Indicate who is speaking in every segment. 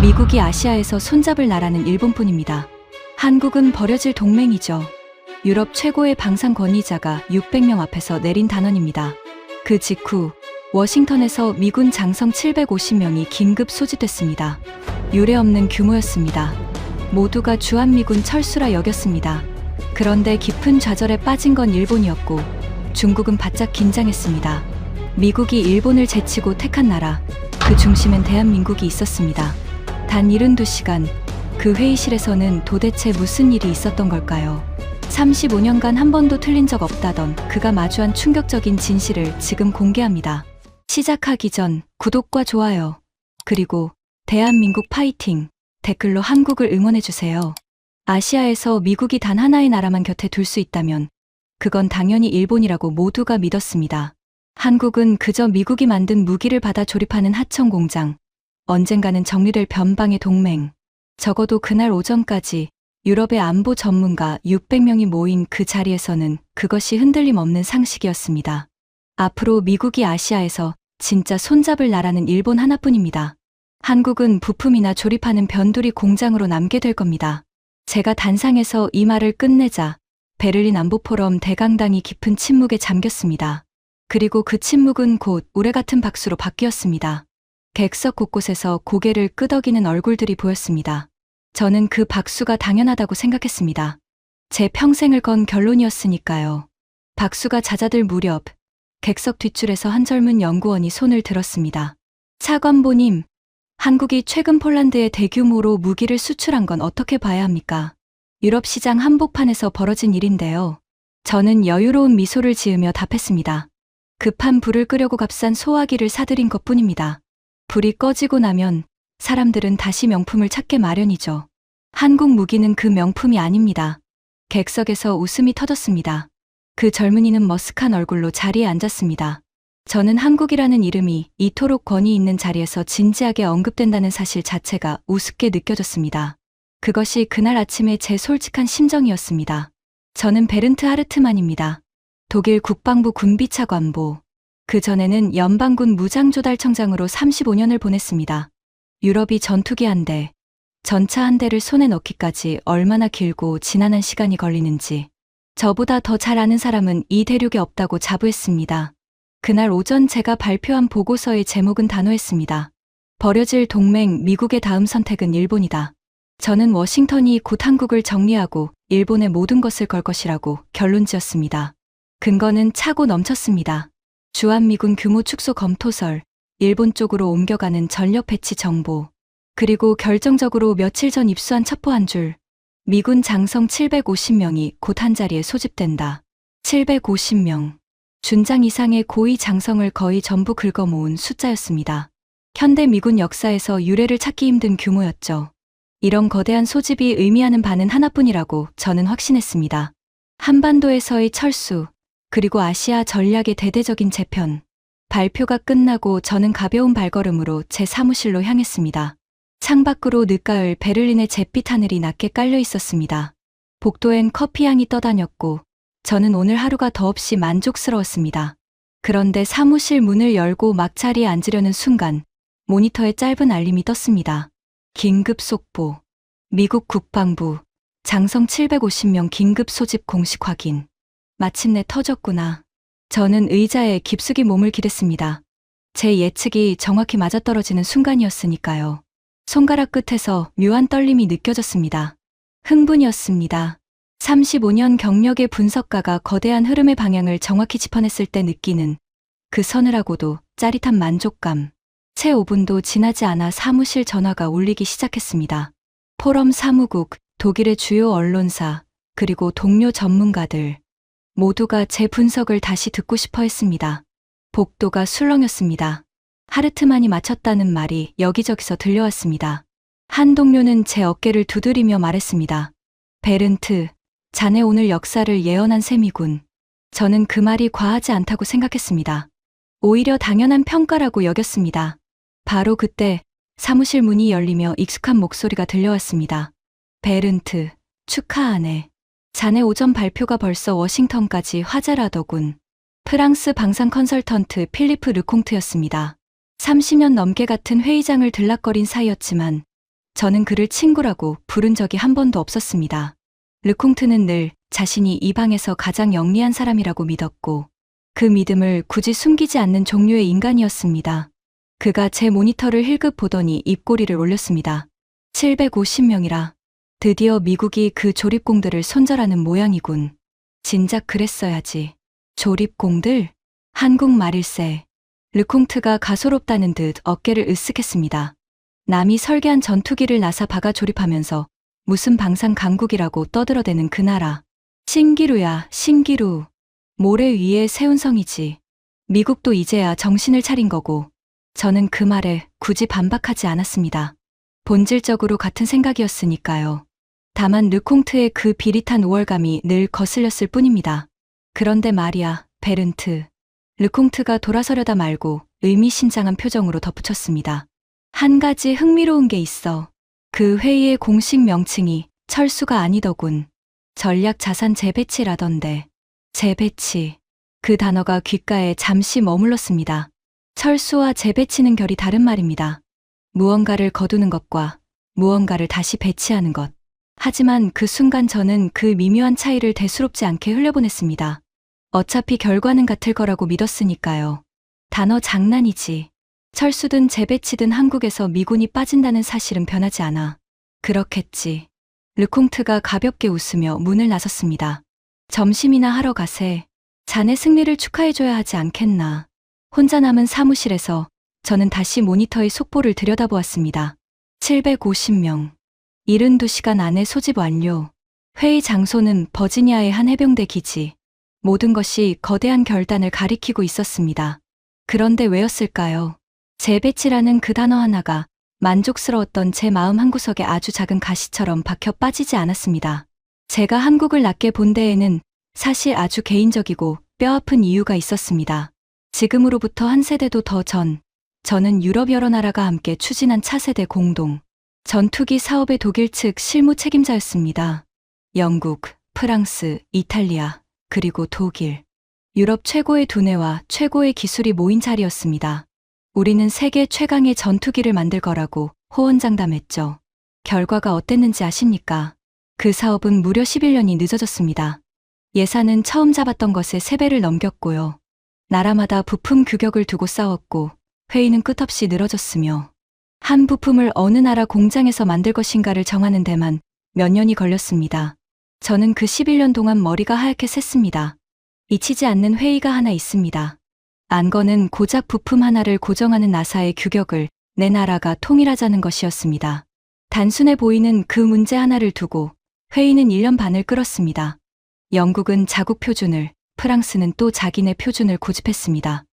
Speaker 1: 미국이 아시아에서 손잡을 나라는 일본뿐입니다. 한국은 버려질 동맹이죠. 유럽 최고의 방산 권위자가 600명 앞에서 내린 단언입니다. 그 직후 워싱턴에서 미군 장성 750명이 긴급 소집됐습니다. 유례없는 규모였습니다. 모두가 주한미군 철수라 여겼습니다. 그런데 깊은 좌절에 빠진 건 일본이었고 중국은 바짝 긴장했습니다. 미국이 일본을 제치고 택한 나라, 그 중심엔 대한민국이 있었습니다. 단 72시간, 그 회의실에서는 도대체 무슨 일이 있었던 걸까요? 35년간 한 번도 틀린 적 없다던 그가 마주한 충격적인 진실을 지금 공개합니다. 시작하기 전 구독과 좋아요, 그리고 대한민국 파이팅 댓글로 한국을 응원해주세요. 아시아에서 미국이 단 하나의 나라만 곁에 둘 수 있다면 그건 당연히 일본이라고 모두가 믿었습니다. 한국은 그저 미국이 만든 무기를 받아 조립하는 하청 공장, 언젠가는 정리될 변방의 동맹. 적어도 그날 오전까지 유럽의 안보 전문가 600명이 모인 그 자리에서는 그것이 흔들림 없는 상식이었습니다. 앞으로 미국이 아시아에서 진짜 손잡을 나라는 일본 하나뿐입니다. 한국은 부품이나 조립하는 변두리 공장으로 남게 될 겁니다. 제가 단상에서 이 말을 끝내자 베를린 안보포럼 대강당이 깊은 침묵에 잠겼습니다. 그리고 그 침묵은 곧 우레 같은 박수로 바뀌었습니다. 객석 곳곳에서 고개를 끄덕이는 얼굴들이 보였습니다. 저는 그 박수가 당연하다고 생각했습니다. 제 평생을 건 결론이었으니까요. 박수가 잦아들 무렵 객석 뒷줄에서 한 젊은 연구원이 손을 들었습니다. 차관보님, 한국이 최근 폴란드에 대규모로 무기를 수출한 건 어떻게 봐야 합니까? 유럽 시장 한복판에서 벌어진 일인데요. 저는 여유로운 미소를 지으며 답했습니다. 급한 불을 끄려고 값싼 소화기를 사들인 것뿐입니다. 불이 꺼지고 나면 사람들은 다시 명품을 찾게 마련이죠. 한국 무기는 그 명품이 아닙니다. 객석에서 웃음이 터졌습니다. 그 젊은이는 머쓱한 얼굴로 자리에 앉았습니다. 저는 한국이라는 이름이 이토록 권위 있는 자리에서 진지하게 언급된다는 사실 자체가 우습게 느껴졌습니다. 그것이 그날 아침의 제 솔직한 심정이었습니다. 저는 베른트 하르트만입니다. 독일 국방부 군비차관보, 그 전에는 연방군 무장조달청장으로 35년을 보냈습니다. 유럽이 전투기 한 대, 전차 한 대를 손에 넣기까지 얼마나 길고 지난한 시간이 걸리는지 저보다 더 잘 아는 사람은 이 대륙에 없다고 자부했습니다. 그날 오전 제가 발표한 보고서의 제목은 단호했습니다. 버려질 동맹, 미국의 다음 선택은 일본이다. 저는 워싱턴이 곧 한국을 정리하고 일본의 모든 것을 걸 것이라고 결론지었습니다. 근거는 차고 넘쳤습니다. 주한미군 규모 축소 검토설, 일본 쪽으로 옮겨가는 전력 배치 정보, 그리고 결정적으로 며칠 전 입수한 첩보 한 줄. 미군 장성 750명이 곧 한 자리에 소집된다. 750명. 준장 이상의 고위 장성을 거의 전부 긁어모은 숫자였습니다. 현대 미군 역사에서 유례를 찾기 힘든 규모였죠. 이런 거대한 소집이 의미하는 바는 하나뿐이라고 저는 확신했습니다. 한반도에서의 철수, 그리고 아시아 전략의 대대적인 재편. 발표가 끝나고 저는 가벼운 발걸음으로 제 사무실로 향했습니다. 창밖으로 늦가을 베를린의 잿빛 하늘이 낮게 깔려 있었습니다. 복도엔 커피향이 떠다녔고 저는 오늘 하루가 더없이 만족스러웠습니다. 그런데 사무실 문을 열고 막 자리에 앉으려는 순간 모니터에 짧은 알림이 떴습니다. 긴급 속보. 미국 국방부 장성 750명 긴급 소집 공식 확인. 마침내 터졌구나. 저는 의자에 깊숙이 몸을 기댔습니다. 제 예측이 정확히 맞아떨어지는 순간이었으니까요. 손가락 끝에서 묘한 떨림이 느껴졌습니다. 흥분이었습니다. 35년 경력의 분석가가 거대한 흐름의 방향을 정확히 짚어냈을 때 느끼는 그 서늘하고도 짜릿한 만족감. 채 5분도 지나지 않아 사무실 전화가 울리기 시작했습니다. 포럼 사무국, 독일의 주요 언론사, 그리고 동료 전문가들 모두가 제 분석을 다시 듣고 싶어 했습니다. 복도가 술렁였습니다. 하르트만이 마쳤다는 말이 여기저기서 들려왔습니다. 한 동료는 제 어깨를 두드리며 말했습니다. 베른트, 자네 오늘 역사를 예언한 셈이군. 저는 그 말이 과하지 않다고 생각했습니다. 오히려 당연한 평가라고 여겼습니다. 바로 그때 사무실 문이 열리며 익숙한 목소리가 들려왔습니다. 베른트, 축하하네. 자네 오전 발표가 벌써 워싱턴까지 화제라더군. 프랑스 방산 컨설턴트 필리프 르콩트였습니다. 30년 넘게 같은 회의장을 들락거린 사이였지만 저는 그를 친구라고 부른 적이 한 번도 없었습니다. 르콩트는 늘 자신이 이 방에서 가장 영리한 사람이라고 믿었고 그 믿음을 굳이 숨기지 않는 종류의 인간이었습니다. 그가 제 모니터를 힐끗 보더니 입꼬리를 올렸습니다. 750명이라. 드디어 미국이 그 조립공들을 손절하는 모양이군. 진작 그랬어야지. 조립공들? 한국말일세. 르콩트가 가소롭다는 듯 어깨를 으쓱했습니다. 남이 설계한 전투기를 나사 박아 조립하면서 무슨 방산 강국이라고 떠들어대는 그 나라. 신기루야, 신기루. 모래 위에 세운 성이지. 미국도 이제야 정신을 차린 거고. 저는 그 말에 굳이 반박하지 않았습니다. 본질적으로 같은 생각이었으니까요. 다만 르콩트의 그 비릿한 우월감이 늘 거슬렸을 뿐입니다. 그런데 말이야, 베른트. 르콩트가 돌아서려다 말고 의미심장한 표정으로 덧붙였습니다. 한 가지 흥미로운 게 있어. 그 회의의 공식 명칭이 철수가 아니더군. 전략자산 재배치라던데. 재배치. 그 단어가 귓가에 잠시 머물렀습니다. 철수와 재배치는 결이 다른 말입니다. 무언가를 거두는 것과 무언가를 다시 배치하는 것. 하지만 그 순간 저는 그 미묘한 차이를 대수롭지 않게 흘려보냈습니다. 어차피 결과는 같을 거라고 믿었으니까요. 단어 장난이지. 철수든 재배치든 한국에서 미군이 빠진다는 사실은 변하지 않아. 그렇겠지. 르콩트가 가볍게 웃으며 문을 나섰습니다. 점심이나 하러 가세. 자네 승리를 축하해줘야 하지 않겠나. 혼자 남은 사무실에서 저는 다시 모니터의 속보를 들여다보았습니다. 750명. 72시간 안에 소집 완료. 회의 장소는 버지니아의 한 해병대 기지. 모든 것이 거대한 결단을 가리키고 있었습니다. 그런데 왜였을까요? 재배치라는 그 단어 하나가 만족스러웠던 제 마음 한구석에 아주 작은 가시처럼 박혀 빠지지 않았습니다. 제가 한국을 낳게 본 데에는 사실 아주 개인적이고 뼈아픈 이유가 있었습니다. 지금으로부터 한 세대도 더 전, 저는 유럽 여러 나라가 함께 추진한 차세대 공동 전투기 사업의 독일 측 실무 책임자였습니다. 영국, 프랑스, 이탈리아, 그리고 독일. 유럽 최고의 두뇌와 최고의 기술이 모인 자리였습니다. 우리는 세계 최강의 전투기를 만들 거라고 호언장담했죠. 결과가 어땠는지 아십니까? 그 사업은 무려 11년이 늦어졌습니다. 예산은 처음 잡았던 것의 3배를 넘겼고요. 나라마다 부품 규격을 두고 싸웠고 회의는 끝없이 늘어졌으며 한 부품을 어느 나라 공장에서 만들 것인가를 정하는 데만 몇 년이 걸렸습니다. 저는 그 11년 동안 머리가 하얗게 샜습니다. 잊히지 않는 회의가 하나 있습니다. 안건은 고작 부품 하나를 고정하는 나사의 규격을 내 나라가 통일하자는 것이었습니다. 단순해 보이는 그 문제 하나를 두고 회의는 1년 반을 끌었습니다. 영국은 자국 표준을, 프랑스는 또 자기네 표준을 고집했습니다.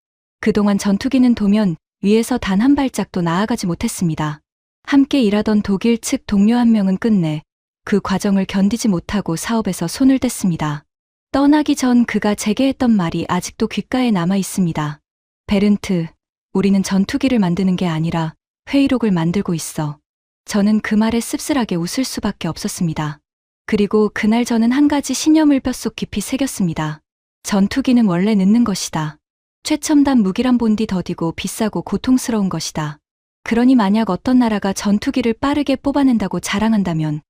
Speaker 1: 그동안 전투기는 도면 위에서 단 한 발짝도 나아가지 못했습니다. 함께 일하던 독일 측 동료 한 명은 끝내 그 과정을 견디지 못하고 사업에서 손을 뗐습니다. 떠나기 전 그가 제게 했던 말이 아직도 귓가에 남아 있습니다. 베른트, 우리는 전투기를 만드는 게 아니라 회의록을 만들고 있어. 저는 그 말에 씁쓸하게 웃을 수밖에 없었습니다. 그리고 그날 저는 한 가지 신념을 뼛속 깊이 새겼습니다. 전투기는 원래 늦는 것이다. 최첨단 무기란 본디 더디고 비싸고 고통스러운 것이다. 그러니 만약 어떤 나라가 전투기를 빠르게 뽑아낸다고 자랑한다면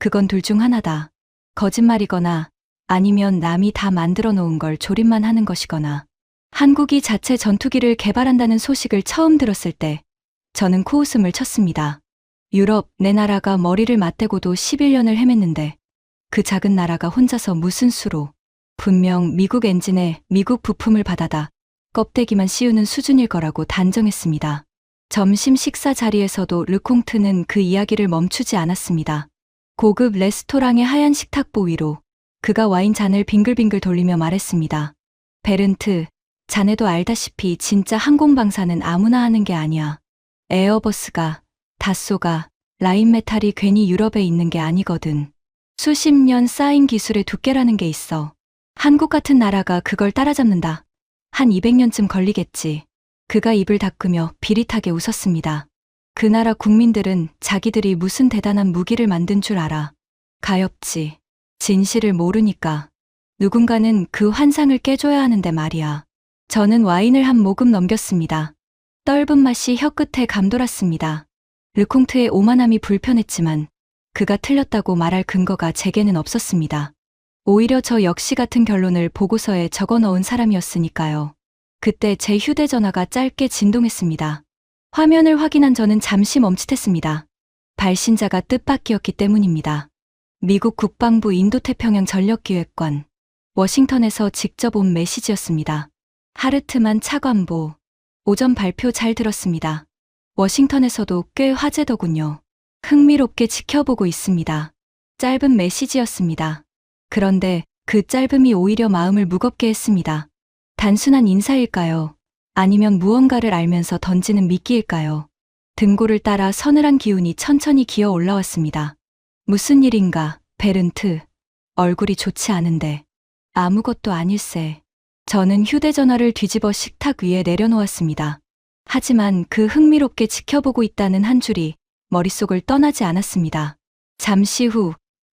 Speaker 1: 그건 둘 중 하나다. 거짓말이거나 아니면 남이 다 만들어 놓은 걸 조립만 하는 것이거나. 한국이 자체 전투기를 개발한다는 소식을 처음 들었을 때 저는 코웃음을 쳤습니다. 유럽, 내 나라가 머리를 맞대고도 11년을 헤맸는데 그 작은 나라가 혼자서 무슨 수로. 분명 미국 엔진에 미국 부품을 받아다 껍데기만 씌우는 수준일 거라고 단정했습니다. 점심 식사 자리에서도 르콩트는 그 이야기를 멈추지 않았습니다. 고급 레스토랑의 하얀 식탁보 위로 그가 와인 잔을 빙글빙글 돌리며 말했습니다. 베른트, 자네도 알다시피 진짜 항공방사는 아무나 하는 게 아니야. 에어버스가, 다쏘가, 라인메탈이 괜히 유럽에 있는 게 아니거든. 수십 년 쌓인 기술의 두께라는 게 있어. 한국 같은 나라가 그걸 따라잡는다. 한 200년쯤 걸리겠지. 그가 입을 닦으며 비릿하게 웃었습니다. 그 나라 국민들은 자기들이 무슨 대단한 무기를 만든 줄 알아. 가엾지. 진실을 모르니까. 누군가는 그 환상을 깨줘야 하는데 말이야. 저는 와인을 한 모금 넘겼습니다. 떫은 맛이 혀끝에 감돌았습니다. 르콩트의 오만함이 불편했지만 그가 틀렸다고 말할 근거가 제게는 없었습니다. 오히려 저 역시 같은 결론을 보고서에 적어 넣은 사람이었으니까요. 그때 제 휴대전화가 짧게 진동했습니다. 화면을 확인한 저는 잠시 멈칫했습니다. 발신자가 뜻밖이었기 때문입니다. 미국 국방부 인도태평양 전력기획관, 워싱턴에서 직접 온 메시지였습니다. 하르트만 차관보, 오전 발표 잘 들었습니다. 워싱턴에서도 꽤 화제더군요. 흥미롭게 지켜보고 있습니다. 짧은 메시지였습니다. 그런데 그 짧음이 오히려 마음을 무겁게 했습니다. 단순한 인사일까요? 아니면 무언가를 알면서 던지는 미끼일까요? 등골을 따라 서늘한 기운이 천천히 기어 올라왔습니다. 무슨 일인가, 베른트. 얼굴이 좋지 않은데. 아무것도 아닐세. 저는 휴대전화를 뒤집어 식탁 위에 내려놓았습니다. 하지만 그 흥미롭게 지켜보고 있다는 한 줄이 머릿속을 떠나지 않았습니다. 잠시 후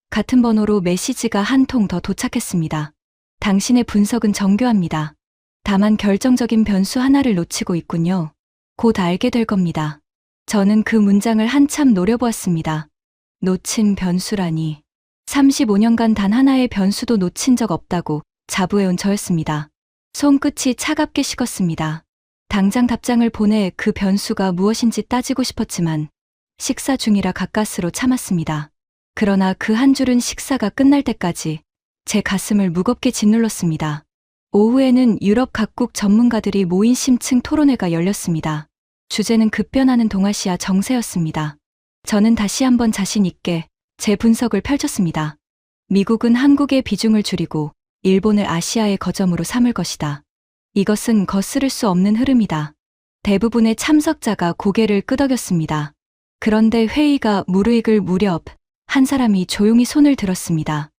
Speaker 1: 같은 번호로 메시지가 한 통 더 도착했습니다. 당신의 분석은 정교합니다. 다만 결정적인 변수 하나를 놓치고 있군요. 곧 알게 될 겁니다. 저는 그 문장을 한참 노려보았습니다. 놓친 변수라니. 35년간 단 하나의 변수도 놓친 적 없다고 자부해온 저였습니다. 손끝이 차갑게 식었습니다. 당장 답장을 보내 그 변수가 무엇인지 따지고 싶었지만 식사 중이라 가까스로 참았습니다. 그러나 그 한 줄은 식사가 끝날 때까지 제 가슴을 무겁게 짓눌렀습니다. 오후에는 유럽 각국 전문가들이 모인 심층 토론회가 열렸습니다. 주제는 급변하는 동아시아 정세였습니다. 저는 다시 한번 자신 있게 제 분석을 펼쳤습니다. 미국은 한국의 비중을 줄이고 일본을 아시아의 거점으로 삼을 것이다. 이것은 거스를 수 없는 흐름이다. 대부분의 참석자가 고개를 끄덕였습니다. 그런데 회의가 무르익을 무렵 한 사람이 조용히 손을 들었습니다.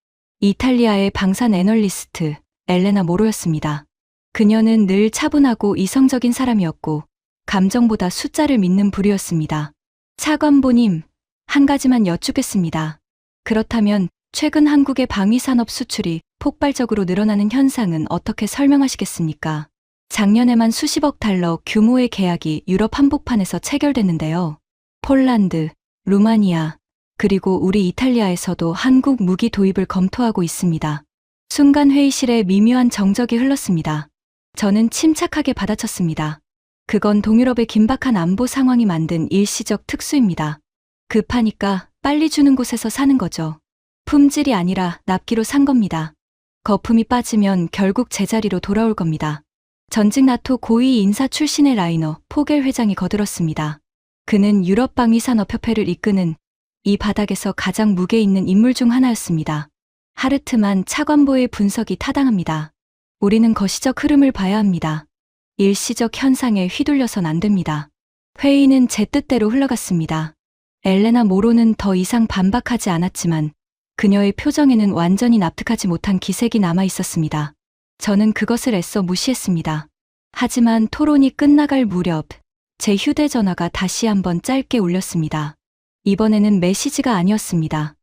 Speaker 1: 이탈리아의 방산 애널리스트 엘레나 모로였습니다. 그녀는 늘 차분하고 이성적인 사람이었고 감정보다 숫자를 믿는 부류였습니다. 차관보님, 한 가지만 여쭙겠습니다. 그렇다면 최근 한국의 방위산업 수출이 폭발적으로 늘어나는 현상은 어떻게 설명하시겠습니까? 작년에만 수십억 달러 규모의 계약이 유럽 한복판에서 체결됐는데요. 폴란드, 루마니아, 그리고 우리 이탈리아에서도 한국 무기 도입을 검토하고 있습니다. 순간 회의실에 미묘한 정적이 흘렀습니다. 저는 침착하게 받아쳤습니다. 그건 동유럽의 긴박한 안보 상황이 만든 일시적 특수입니다. 급하니까 빨리 주는 곳에서 사는 거죠. 품질이 아니라 납기로 산 겁니다. 거품이 빠지면 결국 제자리로 돌아올 겁니다. 전직 나토 고위 인사 출신의 라이너 포겔 회장이 거들었습니다. 그는 유럽 방위산업협회를 이끄는 이 바닥에서 가장 무게 있는 인물 중 하나였습니다. 하르트만 차관보의 분석이 타당합니다. 우리는 거시적 흐름을 봐야 합니다. 일시적 현상에 휘둘려선 안 됩니다. 회의는 제 뜻대로 흘러갔습니다. 엘레나 모로는 더 이상 반박하지 않았지만 그녀의 표정에는 완전히 납득하지 못한 기색이 남아 있었습니다. 저는 그것을 애써 무시했습니다. 하지만 토론이 끝나갈 무렵 제 휴대전화가 다시 한번 짧게 울렸습니다. 이번에는 메시지가 아니었습니다.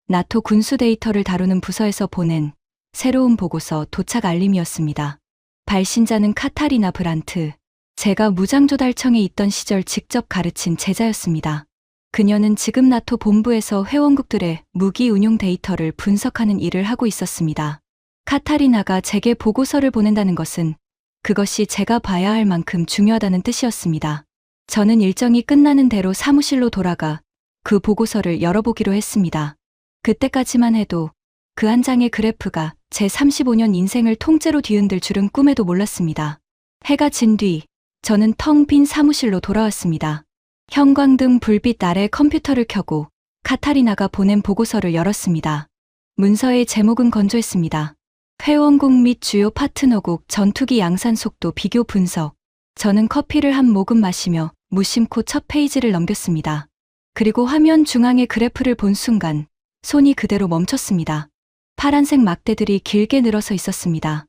Speaker 1: 나토 군수 데이터를 다루는 부서에서 보낸 새로운 보고서 도착 알림이었습니다. 발신자는 카타리나 브란트. 제가 무장조달청에 있던 시절 직접 가르친 제자였습니다. 그녀는 지금 나토 본부에서 회원국들의 무기 운용 데이터를 분석하는 일을 하고 있었습니다. 카타리나가 제게 보고서를 보낸다는 것은 그것이 제가 봐야 할 만큼 중요하다는 뜻이었습니다. 저는 일정이 끝나는 대로 사무실로 돌아가 그 보고서를 열어보기로 했습니다. 그때까지만 해도 그 한 장의 그래프가 제 35년 인생을 통째로 뒤흔들 줄은 꿈에도 몰랐습니다. 해가 진 뒤 저는 텅 빈 사무실로 돌아왔습니다. 형광등 불빛 아래 컴퓨터를 켜고 카타리나가 보낸 보고서를 열었습니다. 문서의 제목은 건조했습니다. 회원국 및 주요 파트너국 전투기 양산 속도 비교 분석. 저는 커피를 한 모금 마시며 무심코 첫 페이지를 넘겼습니다. 그리고 화면 중앙의 그래프를 본 순간 손이 그대로 멈췄습니다. 파란색 막대들이 길게 늘어서 있었습니다.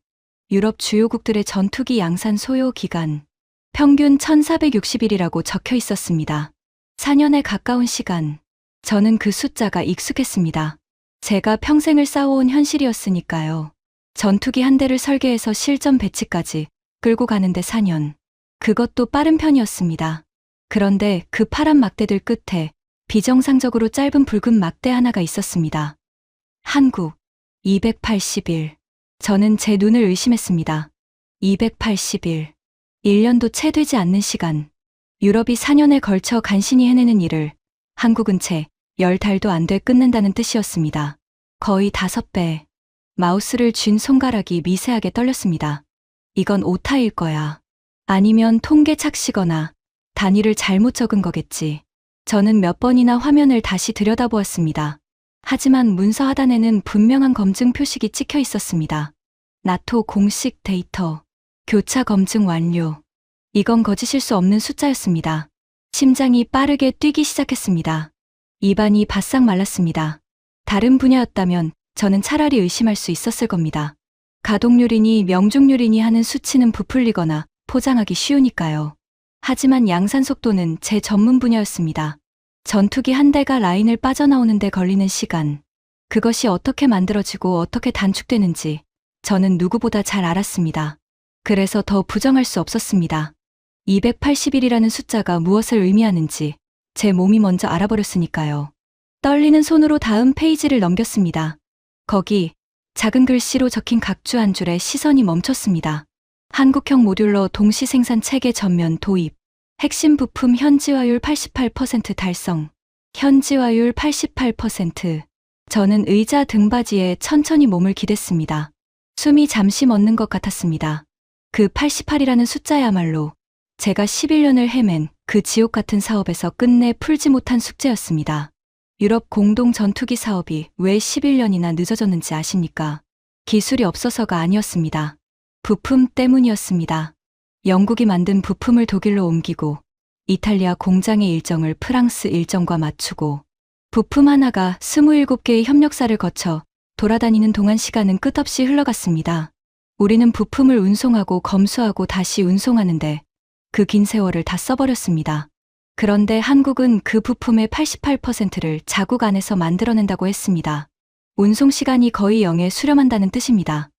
Speaker 1: 유럽 주요국들의 전투기 양산 소요 기간. 평균 1460일이라고 적혀 있었습니다. 4년에 가까운 시간. 저는 그 숫자가 익숙했습니다. 제가 평생을 쌓아온 현실이었으니까요. 전투기 한 대를 설계해서 실전 배치까지 끌고 가는데 4년. 그것도 빠른 편이었습니다. 그런데 그 파란 막대들 끝에 비정상적으로 짧은 붉은 막대 하나가 있었습니다. 한국 281. 저는 제 눈을 의심했습니다. 281. 1년도 채 되지 않는 시간. 유럽이 4년에 걸쳐 간신히 해내는 일을 한국은 채 10달도 안 돼 끝낸다는 뜻이었습니다. 거의 5배. 마우스를 쥔 손가락이 미세하게 떨렸습니다. 이건 오타일 거야. 아니면 통계 착시거나 단위를 잘못 적은 거겠지. 저는 몇 번이나 화면을 다시 들여다보았습니다. 하지만 문서 하단에는 분명한 검증 표식이 찍혀 있었습니다. 나토 공식 데이터. 교차 검증 완료. 이건 거짓일 수 없는 숫자였습니다. 심장이 빠르게 뛰기 시작했습니다. 입안이 바싹 말랐습니다. 다른 분야였다면 저는 차라리 의심할 수 있었을 겁니다. 가동률이니 명중률이니 하는 수치는 부풀리거나 포장하기 쉬우니까요. 하지만 양산 속도는 제 전문 분야였습니다. 전투기 한 대가 라인을 빠져나오는데 걸리는 시간. 그것이 어떻게 만들어지고 어떻게 단축되는지 저는 누구보다 잘 알았습니다. 그래서 더 부정할 수 없었습니다. 281이라는 숫자가 무엇을 의미하는지 제 몸이 먼저 알아버렸으니까요. 떨리는 손으로 다음 페이지를 넘겼습니다. 거기 작은 글씨로 적힌 각주 한 줄에 시선이 멈췄습니다. 한국형 모듈러 동시 생산 체계 전면 도입. 핵심 부품 현지화율 88% 달성. 현지화율 88%. 저는 의자 등받이에 천천히 몸을 기댔습니다. 숨이 잠시 멎는 것 같았습니다. 그 88이라는 숫자야말로 제가 11년을 헤맨 그 지옥 같은 사업에서 끝내 풀지 못한 숙제였습니다. 유럽 공동 전투기 사업이 왜 11년이나 늦어졌는지 아십니까? 기술이 없어서가 아니었습니다. 부품 때문이었습니다. 영국이 만든 부품을 독일로 옮기고 이탈리아 공장의 일정을 프랑스 일정과 맞추고 부품 하나가 27개의 협력사를 거쳐 돌아다니는 동안 시간은 끝없이 흘러갔습니다. 우리는 부품을 운송하고 검수하고 다시 운송하는데 그 긴 세월을 다 써버렸습니다. 그런데 한국은 그 부품의 88%를 자국 안에서 만들어낸다고 했습니다. 운송 시간이 거의 0에 수렴한다는 뜻입니다.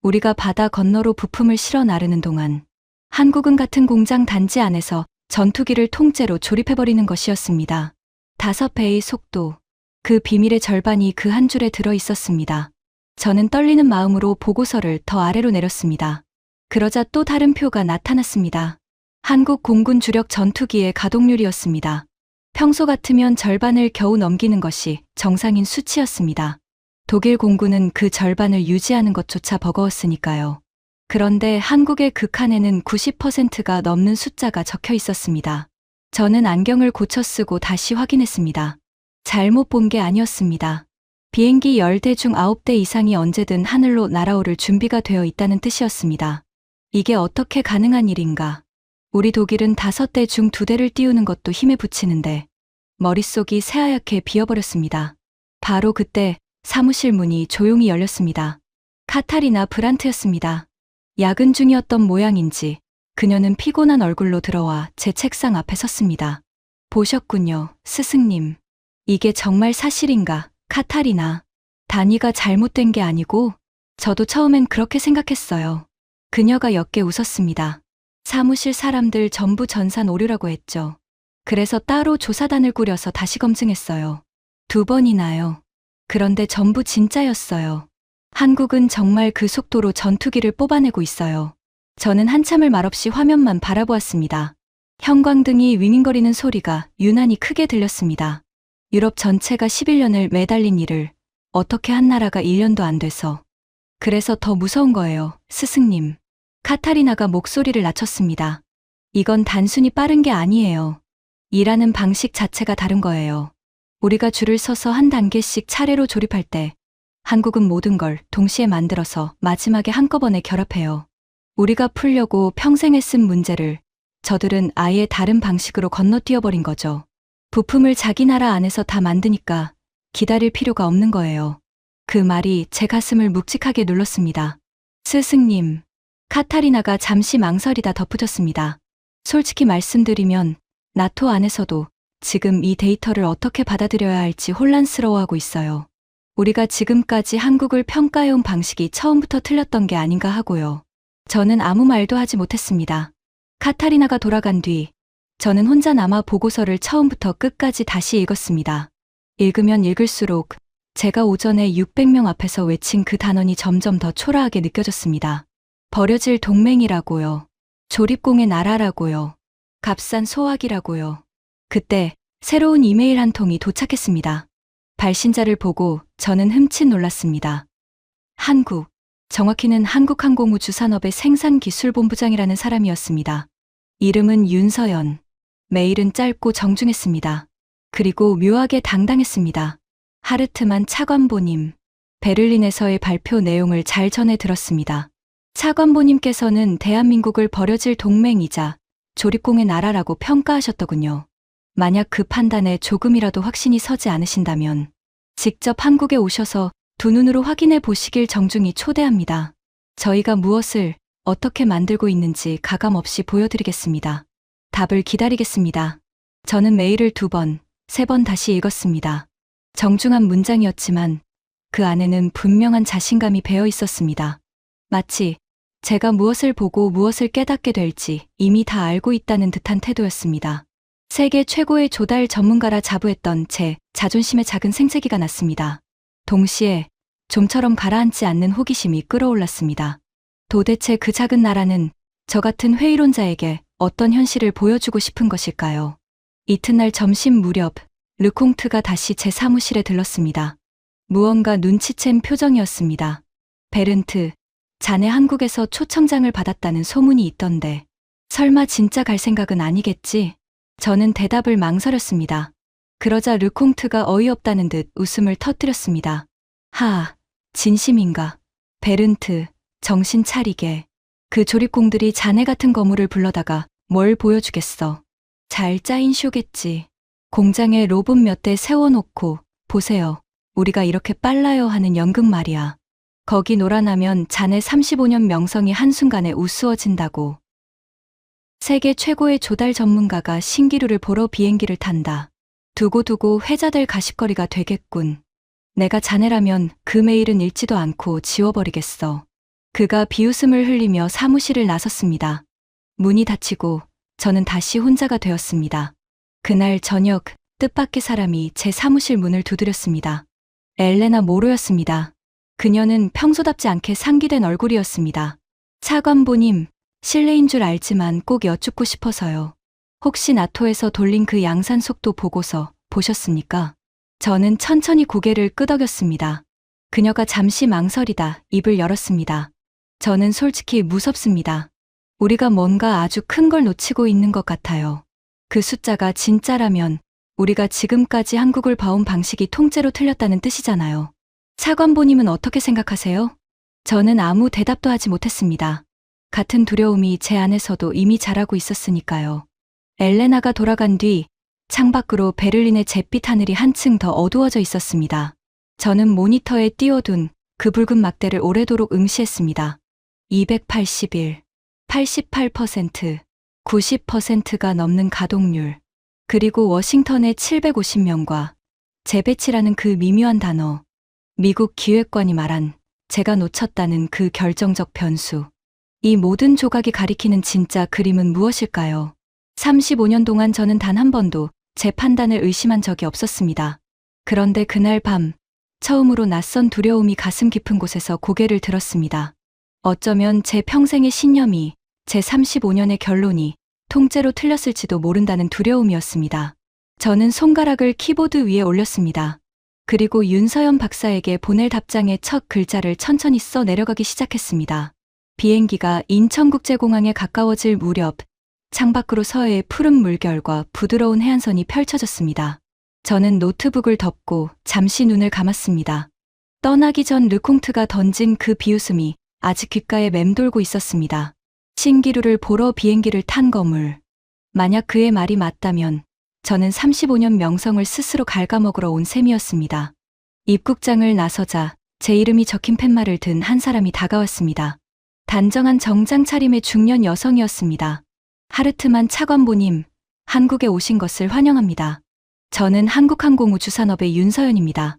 Speaker 1: 우리가 바다 건너로 부품을 실어 나르는 동안 한국은 같은 공장 단지 안에서 전투기를 통째로 조립해버리는 것이었습니다. 5배의 속도. 그 비밀의 절반이 그 한 줄에 들어 있었습니다. 저는 떨리는 마음으로 보고서를 더 아래로 내렸습니다. 그러자 또 다른 표가 나타났습니다. 한국 공군 주력 전투기의 가동률이었습니다. 평소 같으면 절반을 겨우 넘기는 것이 정상인 수치였습니다. 독일 공군은 그 절반을 유지하는 것조차 버거웠으니까요. 그런데 한국의 극한에는 90%가 넘는 숫자가 적혀 있었습니다. 저는 안경을 고쳐 쓰고 다시 확인했습니다. 잘못 본 게 아니었습니다. 비행기 10대 중 9대 이상이 언제든 하늘로 날아오를 준비가 되어 있다는 뜻이었습니다. 이게 어떻게 가능한 일인가? 우리 독일은 5대 중 2대를 띄우는 것도 힘에 부치는데 머릿속이 새하얗게 비어버렸습니다. 바로 그때 사무실 문이 조용히 열렸습니다. 카타리나 브란트였습니다. 야근 중이었던 모양인지 그녀는 피곤한 얼굴로 들어와 제 책상 앞에 섰습니다. 보셨군요, 스승님. 이게 정말 사실인가, 카타리나. 단위가 잘못된 게 아니고 저도 처음엔 그렇게 생각했어요. 그녀가 옅게 웃었습니다. 사무실 사람들 전부 전산 오류라고 했죠. 그래서 따로 조사단을 꾸려서 다시 검증했어요. 2번이나요. 그런데 전부 진짜였어요. 한국은 정말 그 속도로 전투기를 뽑아내고 있어요. 저는 한참을 말없이 화면만 바라보았습니다. 형광등이 윙윙거리는 소리가 유난히 크게 들렸습니다. 유럽 전체가 11년을 매달린 일을 어떻게 한 나라가 1년도 안 돼서. 그래서 더 무서운 거예요, 스승님. 카타리나가 목소리를 낮췄습니다. 이건 단순히 빠른 게 아니에요. 일하는 방식 자체가 다른 거예요. 우리가 줄을 서서 한 단계씩 차례로 조립할 때 한국은 모든 걸 동시에 만들어서 마지막에 한꺼번에 결합해요. 우리가 풀려고 평생 애쓴 문제를 저들은 아예 다른 방식으로 건너뛰어버린 거죠. 부품을 자기 나라 안에서 다 만드니까 기다릴 필요가 없는 거예요. 그 말이 제 가슴을 묵직하게 눌렀습니다. 스승님. 카타리나가 잠시 망설이다 덧붙였습니다. 솔직히 말씀드리면 나토 안에서도 지금 이 데이터를 어떻게 받아들여야 할지 혼란스러워하고 있어요. 우리가 지금까지 한국을 평가해온 방식이 처음부터 틀렸던 게 아닌가 하고요. 저는 아무 말도 하지 못했습니다. 카타리나가 돌아간 뒤 저는 혼자 남아 보고서를 처음부터 끝까지 다시 읽었습니다. 읽으면 읽을수록 제가 오전에 600명 앞에서 외친 그 단원이 점점 더 초라하게 느껴졌습니다. 버려질 동맹이라고요. 조립공의 나라라고요. 값싼 소화기라고요. 그때 새로운 이메일 한 통이 도착했습니다. 발신자를 보고 저는 흠칫 놀랐습니다. 한국, 정확히는 한국항공우주산업의 생산기술본부장이라는 사람이었습니다. 이름은 윤서연. 메일은 짧고 정중했습니다. 그리고 묘하게 당당했습니다. 하르트만 차관보님, 베를린에서의 발표 내용을 잘 전해 들었습니다. 차관보님께서는 대한민국을 버려질 동맹이자 조립공의 나라라고 평가하셨더군요. 만약 그 판단에 조금이라도 확신이 서지 않으신다면 직접 한국에 오셔서 두 눈으로 확인해 보시길 정중히 초대합니다. 저희가 무엇을 어떻게 만들고 있는지 가감없이 보여드리겠습니다. 답을 기다리겠습니다. 저는 메일을 2번, 3번 다시 읽었습니다. 정중한 문장이었지만 그 안에는 분명한 자신감이 배어 있었습니다. 마치 제가 무엇을 보고 무엇을 깨닫게 될지 이미 다 알고 있다는 듯한 태도였습니다. 세계 최고의 조달 전문가라 자부했던 제 자존심에 작은 생채기가 났습니다. 동시에 좀처럼 가라앉지 않는 호기심이 끌어올랐습니다. 도대체 그 작은 나라는 저 같은 회의론자에게 어떤 현실을 보여주고 싶은 것일까요? 이튿날 점심 무렵 르콩트가 다시 제 사무실에 들렀습니다. 무언가 눈치챈 표정이었습니다. 베른트, 자네 한국에서 초청장을 받았다는 소문이 있던데 설마 진짜 갈 생각은 아니겠지? 저는 대답을 망설였습니다. 그러자 르콩트가 어이없다는 듯 웃음을 터뜨렸습니다. 하, 진심인가? 베른트, 정신 차리게. 그 조립공들이 자네 같은 거물을 불러다가 뭘 보여주겠어. 잘 짜인 쇼겠지. 공장에 로봇 몇 대 세워놓고 보세요. 우리가 이렇게 빨라요 하는 연극 말이야. 거기 놀아나면 자네 35년 명성이 한순간에 우스워진다고. 세계 최고의 조달 전문가가 신기루를 보러 비행기를 탄다. 두고두고 회자될 가십거리가 되겠군. 내가 자네라면 그 메일은 읽지도 않고 지워버리겠어. 그가 비웃음을 흘리며 사무실을 나섰습니다. 문이 닫히고 저는 다시 혼자가 되었습니다. 그날 저녁 뜻밖의 사람이 제 사무실 문을 두드렸습니다. 엘레나 모로였습니다. 그녀는 평소답지 않게 상기된 얼굴이었습니다. 차관보님, 실례인 줄 알지만 꼭 여쭙고 싶어서요. 혹시 나토에서 돌린 그 양산 속도 보고서 보셨습니까? 저는 천천히 고개를 끄덕였습니다. 그녀가 잠시 망설이다 입을 열었습니다. 저는 솔직히 무섭습니다. 우리가 뭔가 아주 큰 걸 놓치고 있는 것 같아요. 그 숫자가 진짜라면 우리가 지금까지 한국을 봐온 방식이 통째로 틀렸다는 뜻이잖아요. 차관보님은 어떻게 생각하세요? 저는 아무 대답도 하지 못했습니다. 같은 두려움이 제 안에서도 이미 자라고 있었으니까요. 엘레나가 돌아간 뒤 창밖으로 베를린의 잿빛 하늘이 한층 더 어두워져 있었습니다. 저는 모니터에 띄워둔 그 붉은 막대를 오래도록 응시했습니다. 281, 88%, 90%가 넘는 가동률, 그리고 워싱턴의 750명과 재배치라는 그 미묘한 단어, 미국 기획관이 말한 제가 놓쳤다는 그 결정적 변수. 이 모든 조각이 가리키는 진짜 그림은 무엇일까요? 35년 동안 저는 단 한 번도 제 판단을 의심한 적이 없었습니다. 그런데 그날 밤, 처음으로 낯선 두려움이 가슴 깊은 곳에서 고개를 들었습니다. 어쩌면 제 평생의 신념이, 제 35년의 결론이 통째로 틀렸을지도 모른다는 두려움이었습니다. 저는 손가락을 키보드 위에 올렸습니다. 그리고 윤서연 박사에게 보낼 답장의 첫 글자를 천천히 써 내려가기 시작했습니다. 비행기가 인천국제공항에 가까워질 무렵 창밖으로 서해의 푸른 물결과 부드러운 해안선이 펼쳐졌습니다. 저는 노트북을 덮고 잠시 눈을 감았습니다. 떠나기 전 르콩트가 던진 그 비웃음이 아직 귓가에 맴돌고 있었습니다. 신기루를 보러 비행기를 탄 거물. 만약 그의 말이 맞다면 저는 35년 명성을 스스로 갉아먹으러 온 셈이었습니다. 입국장을 나서자 제 이름이 적힌 팻말을 든 한 사람이 다가왔습니다. 단정한 정장 차림의 중년 여성이었습니다. 하르트만 차관보님, 한국에 오신 것을 환영합니다. 저는 한국항공우주산업의 윤서연입니다.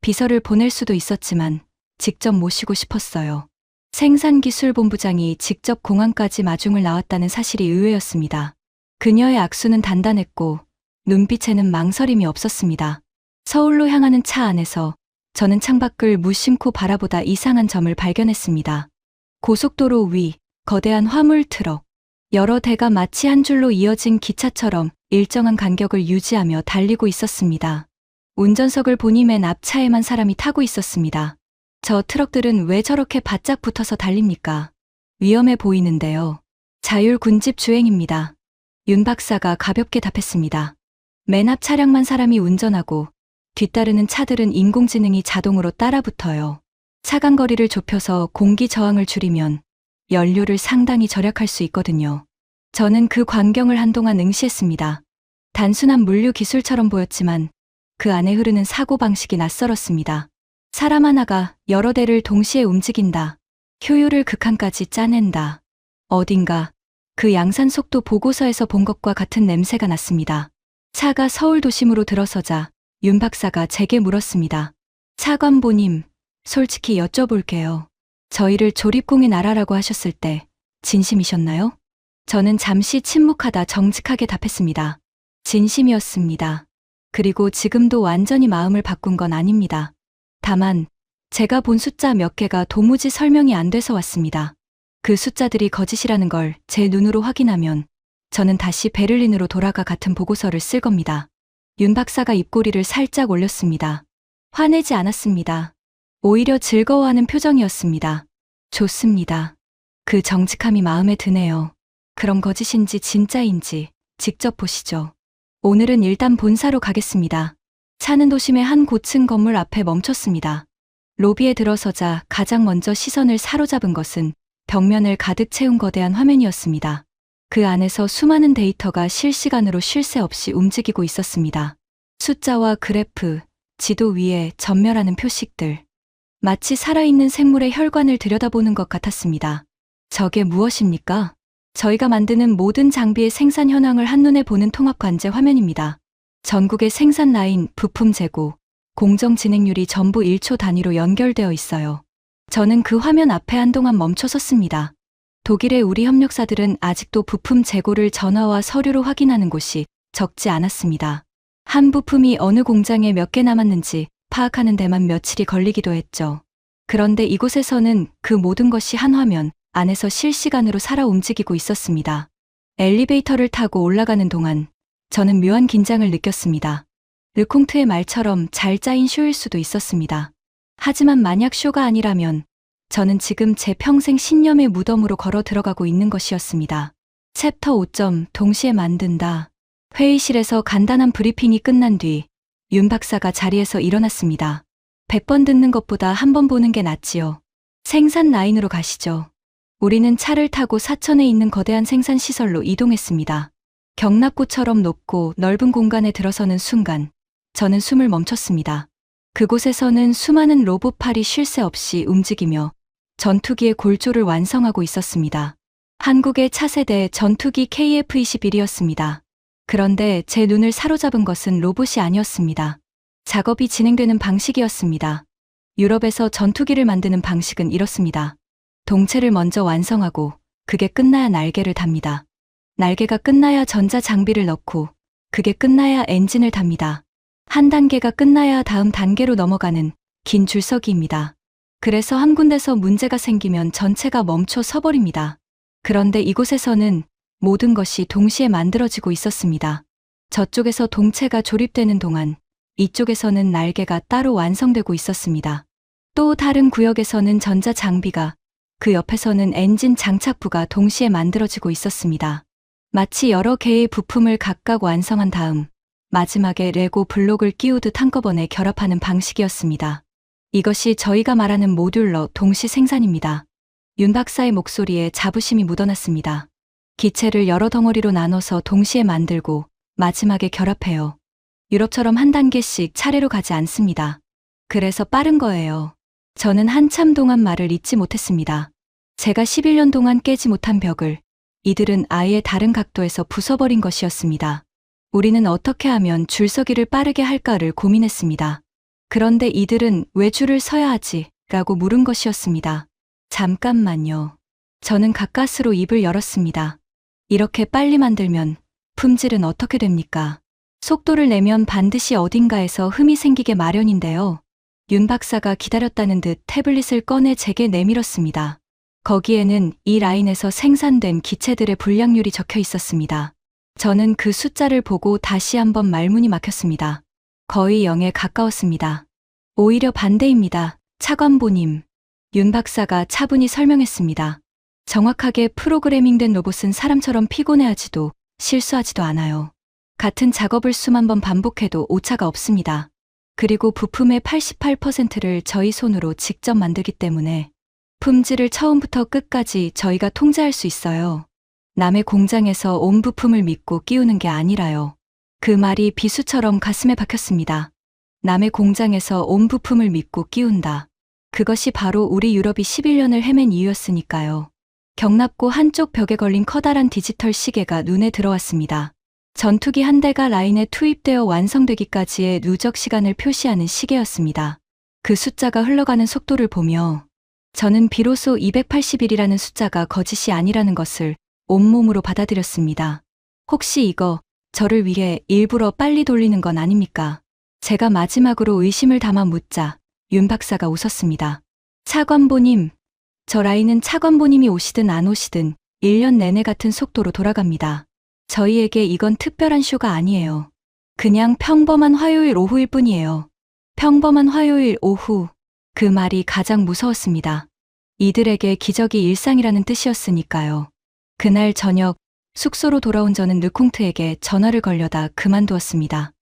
Speaker 1: 비서를 보낼 수도 있었지만 직접 모시고 싶었어요. 생산기술본부장이 직접 공항까지 마중을 나왔다는 사실이 의외였습니다. 그녀의 악수는 단단했고 눈빛에는 망설임이 없었습니다. 서울로 향하는 차 안에서 저는 창밖을 무심코 바라보다 이상한 점을 발견했습니다. 고속도로 위, 거대한 화물 트럭, 여러 대가 마치 한 줄로 이어진 기차처럼 일정한 간격을 유지하며 달리고 있었습니다. 운전석을 보니 맨 앞 차에만 사람이 타고 있었습니다. 저 트럭들은 왜 저렇게 바짝 붙어서 달립니까? 위험해 보이는데요. 자율군집 주행입니다. 윤 박사가 가볍게 답했습니다. 맨 앞 차량만 사람이 운전하고 뒤따르는 차들은 인공지능이 자동으로 따라붙어요. 차간 거리를 좁혀서 공기 저항을 줄이면 연료를 상당히 절약할 수 있거든요. 저는 그 광경을 한동안 응시했습니다. 단순한 물류 기술처럼 보였지만 그 안에 흐르는 사고방식이 낯설었습니다. 사람 하나가 여러 대를 동시에 움직인다. 효율을 극한까지 짜낸다. 어딘가 그 양산 속도 보고서에서 본 것과 같은 냄새가 났습니다. 차가 서울 도심으로 들어서자 윤 박사가 제게 물었습니다. 차관보님, 솔직히 여쭤볼게요. 저희를 조립공의 나라라고 하셨을 때 진심이셨나요? 저는 잠시 침묵하다 정직하게 답했습니다. 진심이었습니다. 그리고 지금도 완전히 마음을 바꾼 건 아닙니다. 다만 제가 본 숫자 몇 개가 도무지 설명이 안 돼서 왔습니다. 그 숫자들이 거짓이라는 걸 제 눈으로 확인하면 저는 다시 베를린으로 돌아가 같은 보고서를 쓸 겁니다. 윤 박사가 입꼬리를 살짝 올렸습니다. 화내지 않았습니다. 오히려 즐거워하는 표정이었습니다. 좋습니다. 그 정직함이 마음에 드네요. 그럼 거짓인지 진짜인지 직접 보시죠. 오늘은 일단 본사로 가겠습니다. 차는 도심의 한 고층 건물 앞에 멈췄습니다. 로비에 들어서자 가장 먼저 시선을 사로잡은 것은 벽면을 가득 채운 거대한 화면이었습니다. 그 안에서 수많은 데이터가 실시간으로 쉴 새 없이 움직이고 있었습니다. 숫자와 그래프, 지도 위에 전멸하는 표식들. 마치 살아있는 생물의 혈관을 들여다보는 것 같았습니다. 저게 무엇입니까? 저희가 만드는 모든 장비의 생산 현황을 한눈에 보는 통합관제 화면입니다. 전국의 생산 라인, 부품 재고, 공정 진행률이 전부 1초 단위로 연결되어 있어요. 저는 그 화면 앞에 한동안 멈춰 섰습니다. 독일의 우리 협력사들은 아직도 부품 재고를 전화와 서류로 확인하는 곳이 적지 않았습니다. 한 부품이 어느 공장에 몇 개 남았는지 파악하는 데만 며칠이 걸리기도 했죠. 그런데 이곳에서는 그 모든 것이 한 화면 안에서 실시간으로 살아 움직이고 있었습니다. 엘리베이터를 타고 올라가는 동안 저는 묘한 긴장을 느꼈습니다. 르콩트의 말처럼 잘 짜인 쇼일 수도 있었습니다. 하지만 만약 쇼가 아니라면 저는 지금 제 평생 신념의 무덤으로 걸어 들어가고 있는 것이었습니다. 챕터 5점 동시에 만든다. 회의실에서 간단한 브리핑이 끝난 뒤 윤 박사가 자리에서 일어났습니다. 100번 듣는 것보다 한 번 보는 게 낫지요. 생산 라인으로 가시죠. 우리는 차를 타고 사천에 있는 거대한 생산 시설로 이동했습니다. 경납고처럼 높고 넓은 공간에 들어서는 순간 저는 숨을 멈췄습니다. 그곳에서는 수많은 로봇팔이 쉴 새 없이 움직이며 전투기의 골조를 완성하고 있었습니다. 한국의 차세대 전투기 KF-21이었습니다. 그런데 제 눈을 사로잡은 것은 로봇이 아니었습니다. 작업이 진행되는 방식이었습니다. 유럽에서 전투기를 만드는 방식은 이렇습니다. 동체를 먼저 완성하고 그게 끝나야 날개를 답니다. 날개가 끝나야 전자 장비를 넣고 그게 끝나야 엔진을 답니다. 한 단계가 끝나야 다음 단계로 넘어가는 긴 줄서기입니다. 그래서 한 군데서 문제가 생기면 전체가 멈춰 서버립니다. 그런데 이곳에서는 모든 것이 동시에 만들어지고 있었습니다. 저쪽에서 동체가 조립되는 동안 이쪽에서는 날개가 따로 완성되고 있었습니다. 또 다른 구역에서는 전자 장비가, 그 옆에서는 엔진 장착부가 동시에 만들어지고 있었습니다. 마치 여러 개의 부품을 각각 완성한 다음 마지막에 레고 블록을 끼우듯 한꺼번에 결합하는 방식이었습니다. 이것이 저희가 말하는 모듈러 동시 생산입니다. 윤 박사의 목소리에 자부심이 묻어났습니다. 기체를 여러 덩어리로 나눠서 동시에 만들고 마지막에 결합해요. 유럽처럼 한 단계씩 차례로 가지 않습니다. 그래서 빠른 거예요. 저는 한참 동안 말을 잇지 못했습니다. 제가 11년 동안 깨지 못한 벽을 이들은 아예 다른 각도에서 부숴버린 것이었습니다. 우리는 어떻게 하면 줄서기를 빠르게 할까를 고민했습니다. 그런데 이들은 왜 줄을 서야 하지? 라고 물은 것이었습니다. 잠깐만요. 저는 가까스로 입을 열었습니다. 이렇게 빨리 만들면 품질은 어떻게 됩니까? 속도를 내면 반드시 어딘가에서 흠이 생기게 마련인데요. 윤 박사가 기다렸다는 듯 태블릿을 꺼내 제게 내밀었습니다. 거기에는 이 라인에서 생산된 기체들의 분량률이 적혀 있었습니다. 저는 그 숫자를 보고 다시 한번 말문이 막혔습니다. 거의 0에 가까웠습니다. 오히려 반대입니다. 차관보님. 윤 박사가 차분히 설명했습니다. 정확하게 프로그래밍된 로봇은 사람처럼 피곤해하지도 실수하지도 않아요. 같은 작업을 수만 번 반복해도 오차가 없습니다. 그리고 부품의 88%를 저희 손으로 직접 만들기 때문에 품질을 처음부터 끝까지 저희가 통제할 수 있어요. 남의 공장에서 온 부품을 믿고 끼우는 게 아니라요. 그 말이 비수처럼 가슴에 박혔습니다. 남의 공장에서 온 부품을 믿고 끼운다. 그것이 바로 우리 유럽이 11년을 헤맨 이유였으니까요. 경납고 한쪽 벽에 걸린 커다란 디지털 시계가 눈에 들어왔습니다. 전투기 한 대가 라인에 투입되어 완성되기까지의 누적 시간을 표시하는 시계였습니다. 그 숫자가 흘러가는 속도를 보며 저는 비로소 280일이라는 숫자가 거짓이 아니라는 것을 온몸으로 받아들였습니다. 혹시 이거 저를 위해 일부러 빨리 돌리는 건 아닙니까? 제가 마지막으로 의심을 담아 묻자 윤 박사가 웃었습니다. 차관보님, 저 라인은 차관보님이 오시든 안 오시든 1년 내내 같은 속도로 돌아갑니다. 저희에게 이건 특별한 쇼가 아니에요. 그냥 평범한 화요일 오후일 뿐이에요. 평범한 화요일 오후. 그 말이 가장 무서웠습니다. 이들에게 기적이 일상이라는 뜻이었으니까요. 그날 저녁 숙소로 돌아온 저는 르콩트에게 전화를 걸려다 그만두었습니다.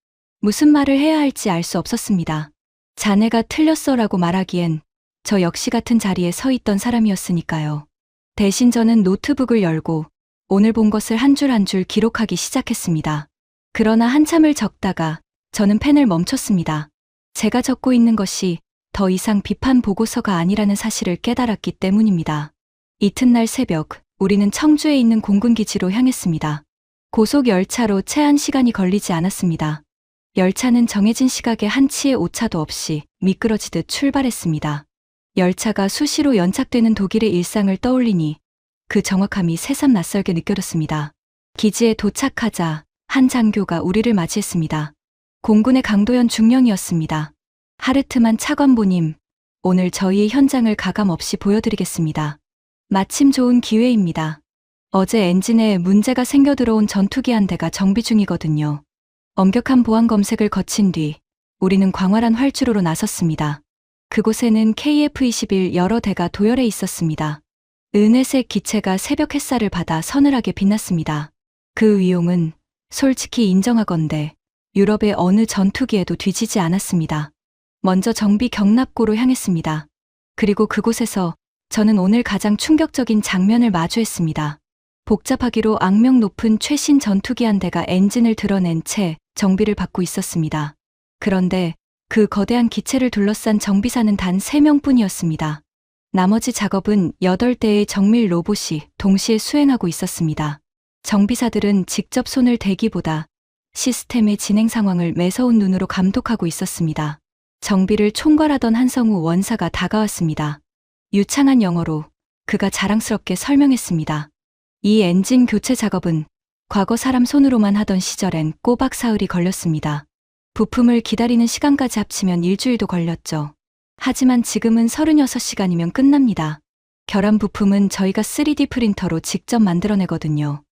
Speaker 1: 무슨 말을 해야 할지 알 수 없었습니다. 자네가 틀렸어라고 말하기엔 저 역시 같은 자리에 서 있던 사람이었으니까요. 대신 저는 노트북을 열고 오늘 본 것을 한 줄 한 줄 기록하기 시작했습니다. 그러나 한참을 적다가 저는 펜을 멈췄습니다. 제가 적고 있는 것이 더 이상 비판 보고서가 아니라는 사실을 깨달았기 때문입니다. 이튿날 새벽, 우리는 청주에 있는 공군기지로 향했습니다. 고속 열차로 체한 시간이 걸리지 않았습니다. 열차는 정해진 시각에 한치의 오차도 없이 미끄러지듯 출발했습니다. 열차가 수시로 연착되는 독일의 일상을 떠올리니 그 정확함이 새삼 낯설게 느껴졌습니다. 기지에 도착하자 한 장교가 우리를 맞이했습니다. 공군의 강도현 중령이었습니다. 하르트만 차관보님, 오늘 저희의 현장을 가감없이 보여드리겠습니다. 마침 좋은 기회입니다. 어제 엔진에 문제가 생겨 들어온 전투기 한 대가 정비 중이거든요. 엄격한 보안 검색을 거친 뒤 우리는 광활한 활주로로 나섰습니다. 그곳에는 KF-21 여러 대가 도열해 있었습니다. 은회색 기체가 새벽 햇살을 받아 서늘하게 빛났습니다. 그 위용은 솔직히 인정하건대 유럽의 어느 전투기에도 뒤지지 않았습니다. 먼저 정비 경납고로 향했습니다. 그리고 그곳에서 저는 오늘 가장 충격적인 장면을 마주했습니다. 복잡하기로 악명 높은 최신 전투기 한 대가 엔진을 드러낸 채 정비를 받고 있었습니다. 그런데 그 거대한 기체를 둘러싼 정비사는 단 3명뿐이었습니다. 나머지 작업은 8대의 정밀 로봇이 동시에 수행하고 있었습니다. 정비사들은 직접 손을 대기보다 시스템의 진행 상황을 매서운 눈으로 감독하고 있었습니다. 정비를 총괄하던 한성우 원사가 다가왔습니다. 유창한 영어로 그가 자랑스럽게 설명했습니다. 이 엔진 교체 작업은 과거 사람 손으로만 하던 시절엔 꼬박 사흘이 걸렸습니다. 부품을 기다리는 시간까지 합치면 일주일도 걸렸죠. 하지만 지금은 36시간이면 끝납니다. 결함 부품은 저희가 3D 프린터로 직접 만들어내거든요.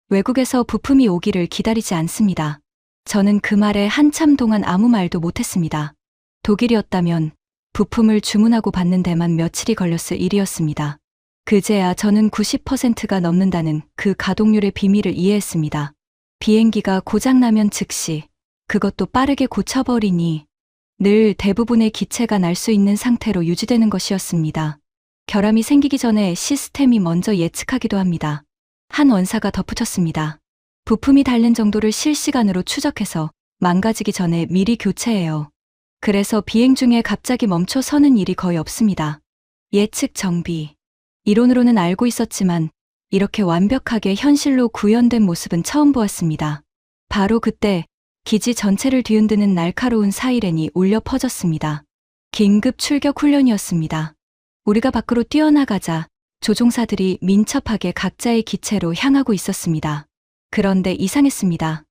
Speaker 1: 외국에서 부품이 오기를 기다리지 않습니다. 저는 그 말에 한참 동안 아무 말도 못했습니다. 독일이었다면 부품을 주문하고 받는 데만 며칠이 걸렸을 일이었습니다. 그제야 저는 90%가 넘는다는 그 가동률의 비밀을 이해했습니다. 비행기가 고장나면 즉시 그것도 빠르게 고쳐버리니 늘 대부분의 기체가 날 수 있는 상태로 유지되는 것이었습니다. 결함이 생기기 전에 시스템이 먼저 예측하기도 합니다. 한 원사가 덧붙였습니다. 부품이 닳는 정도를 실시간으로 추적해서 망가지기 전에 미리 교체해요. 그래서 비행 중에 갑자기 멈춰 서는 일이 거의 없습니다. 예측 정비. 이론으로는 알고 있었지만 이렇게 완벽하게 현실로 구현된 모습은 처음 보았습니다. 바로 그때 기지 전체를 뒤흔드는 날카로운 사이렌이 울려 퍼졌습니다. 긴급 출격 훈련이었습니다. 우리가 밖으로 뛰어나가자 조종사들이 민첩하게 각자의 기체로 향하고 있었습니다. 그런데 이상했습니다.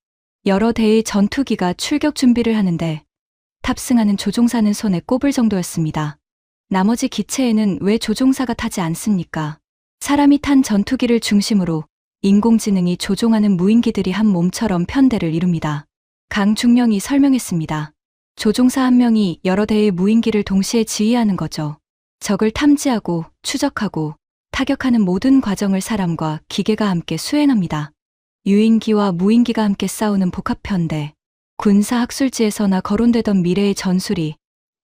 Speaker 1: 여러 대의 전투기가 출격 준비를 하는데 탑승하는 조종사는 손에 꼽을 정도였습니다. 나머지 기체에는 왜 조종사가 타지 않습니까? 사람이 탄 전투기를 중심으로 인공지능이 조종하는 무인기들이 한 몸처럼 편대를 이룹니다. 강중령이 설명했습니다. 조종사 한 명이 여러 대의 무인기를 동시에 지휘하는 거죠. 적을 탐지하고 추적하고 타격하는 모든 과정을 사람과 기계가 함께 수행합니다. 유인기와 무인기가 함께 싸우는 복합편대. 군사학술지에서나 거론되던 미래의 전술이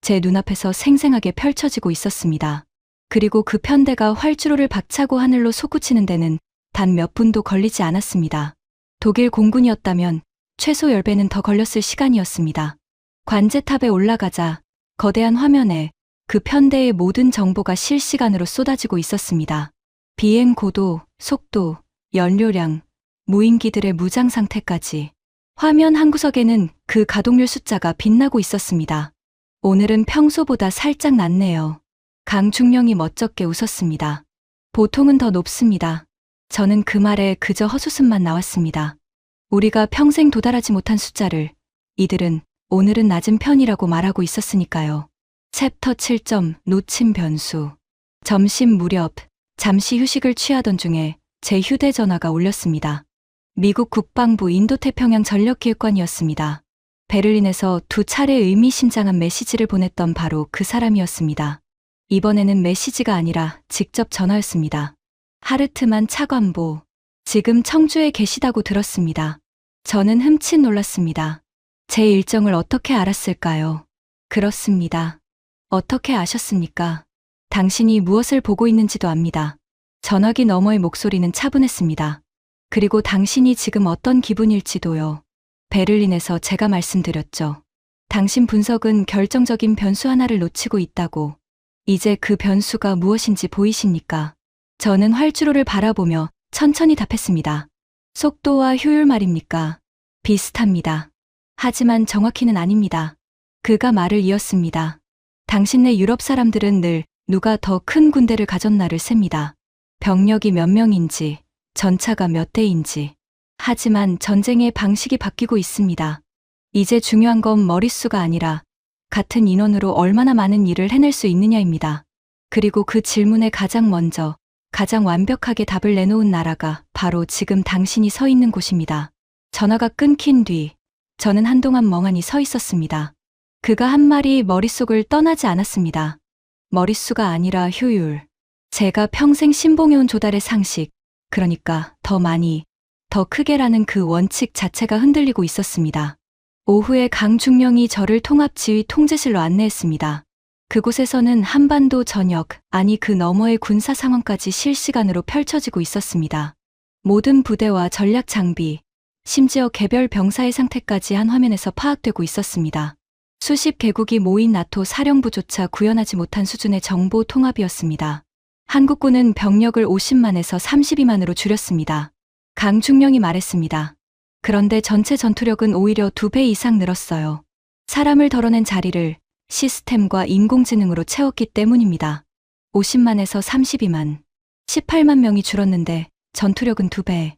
Speaker 1: 제 눈앞에서 생생하게 펼쳐지고 있었습니다. 그리고 그 편대가 활주로를 박차고 하늘로 솟구치는 데는 단 몇 분도 걸리지 않았습니다. 독일 공군이었다면 최소 10배는 더 걸렸을 시간이었습니다. 관제탑에 올라가자 거대한 화면에 그 편대의 모든 정보가 실시간으로 쏟아지고 있었습니다. 비행 고도, 속도, 연료량, 무인기들의 무장 상태까지. 화면 한 구석에는 그 가동률 숫자가 빛나고 있었습니다. 오늘은 평소보다 살짝 낮네요. 강중령이 멋쩍게 웃었습니다. 보통은 더 높습니다. 저는 그 말에 그저 헛웃음만 나왔습니다. 우리가 평생 도달하지 못한 숫자를 이들은 오늘은 낮은 편이라고 말하고 있었으니까요. 챕터 7점 놓친 변수. 점심 무렵 잠시 휴식을 취하던 중에 제 휴대전화가 울렸습니다. 미국 국방부 인도태평양 전력기획관이었습니다. 베를린에서 2차례 의미심장한 메시지를 보냈던 바로 그 사람이었습니다. 이번에는 메시지가 아니라 직접 전화였습니다. 하르트만 차관보, 지금 청주에 계시다고 들었습니다. 저는 흠칫 놀랐습니다. 제 일정을 어떻게 알았을까요? 그렇습니다. 어떻게 아셨습니까? 당신이 무엇을 보고 있는지도 압니다. 전화기 너머의 목소리는 차분했습니다. 그리고 당신이 지금 어떤 기분일지도요. 베를린에서 제가 말씀드렸죠. 당신 분석은 결정적인 변수 하나를 놓치고 있다고. 이제 그 변수가 무엇인지 보이십니까? 저는 활주로를 바라보며 천천히 답했습니다. 속도와 효율 말입니까? 비슷합니다. 하지만 정확히는 아닙니다. 그가 말을 이었습니다. 당신네 유럽 사람들은 늘 누가 더 큰 군대를 가졌나를 셉니다. 병력이 몇 명인지, 전차가 몇 대인지. 하지만 전쟁의 방식이 바뀌고 있습니다. 이제 중요한 건 머릿수가 아니라 같은 인원으로 얼마나 많은 일을 해낼 수 있느냐입니다. 그리고 그 질문에 가장 먼저, 가장 완벽하게 답을 내놓은 나라가 바로 지금 당신이 서 있는 곳입니다. 전화가 끊긴 뒤 저는 한동안 멍하니 서 있었습니다. 그가 한 말이 머릿속을 떠나지 않았습니다. 머릿수가 아니라 효율. 제가 평생 신봉해온 조달의 상식, 그러니까 더 많이, 더 크게라는 그 원칙 자체가 흔들리고 있었습니다. 오후에 강중령이 저를 통합지휘 통제실로 안내했습니다. 그곳에서는 한반도 전역, 아니 그 너머의 군사 상황까지 실시간으로 펼쳐지고 있었습니다. 모든 부대와 전략 장비, 심지어 개별 병사의 상태까지 한 화면에서 파악되고 있었습니다. 수십 개국이 모인 나토 사령부조차 구현하지 못한 수준의 정보 통합이었습니다. 한국군은 병력을 50만에서 32만으로 줄였습니다. 강중령이 말했습니다. 그런데 전체 전투력은 오히려 2배 이상 늘었어요. 사람을 덜어낸 자리를 시스템과 인공지능으로 채웠기 때문입니다. 50만에서 32만, 18만 명이 줄었는데 전투력은 2배.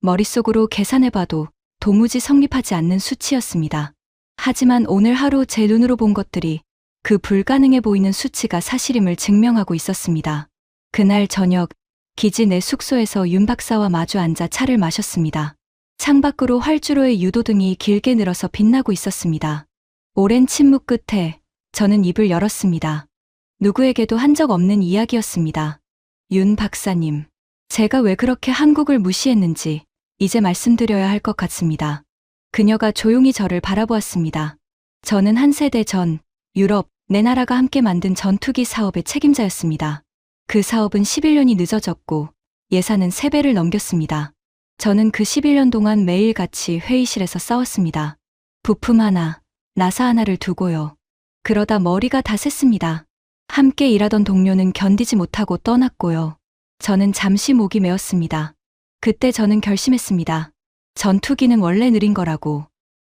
Speaker 1: 머릿속으로 계산해봐도 도무지 성립하지 않는 수치였습니다. 하지만 오늘 하루 제 눈으로 본 것들이 그 불가능해 보이는 수치가 사실임을 증명하고 있었습니다. 그날 저녁, 기지 내 숙소에서 윤 박사와 마주 앉아 차를 마셨습니다. 창밖으로 활주로의 유도등이 길게 늘어서 빛나고 있었습니다. 오랜 침묵 끝에 저는 입을 열었습니다. 누구에게도 한 적 없는 이야기였습니다. 윤 박사님, 제가 왜 그렇게 한국을 무시했는지 이제 말씀드려야 할 것 같습니다. 그녀가 조용히 저를 바라보았습니다. 저는 한 세대 전 유럽 네 나라가 함께 만든 전투기 사업의 책임자였습니다. 그 사업은 11년이 늦어졌고 예산은 3배를 넘겼습니다. 저는 그 11년 동안 매일같이 회의실에서 싸웠습니다. 부품 하나, 나사 하나를 두고요. 그러다 머리가 다 샜습니다. 함께 일하던 동료는 견디지 못하고 떠났고요. 저는 잠시 목이 메었습니다. 그때 저는 결심했습니다. 전투기는 원래 느린 거라고,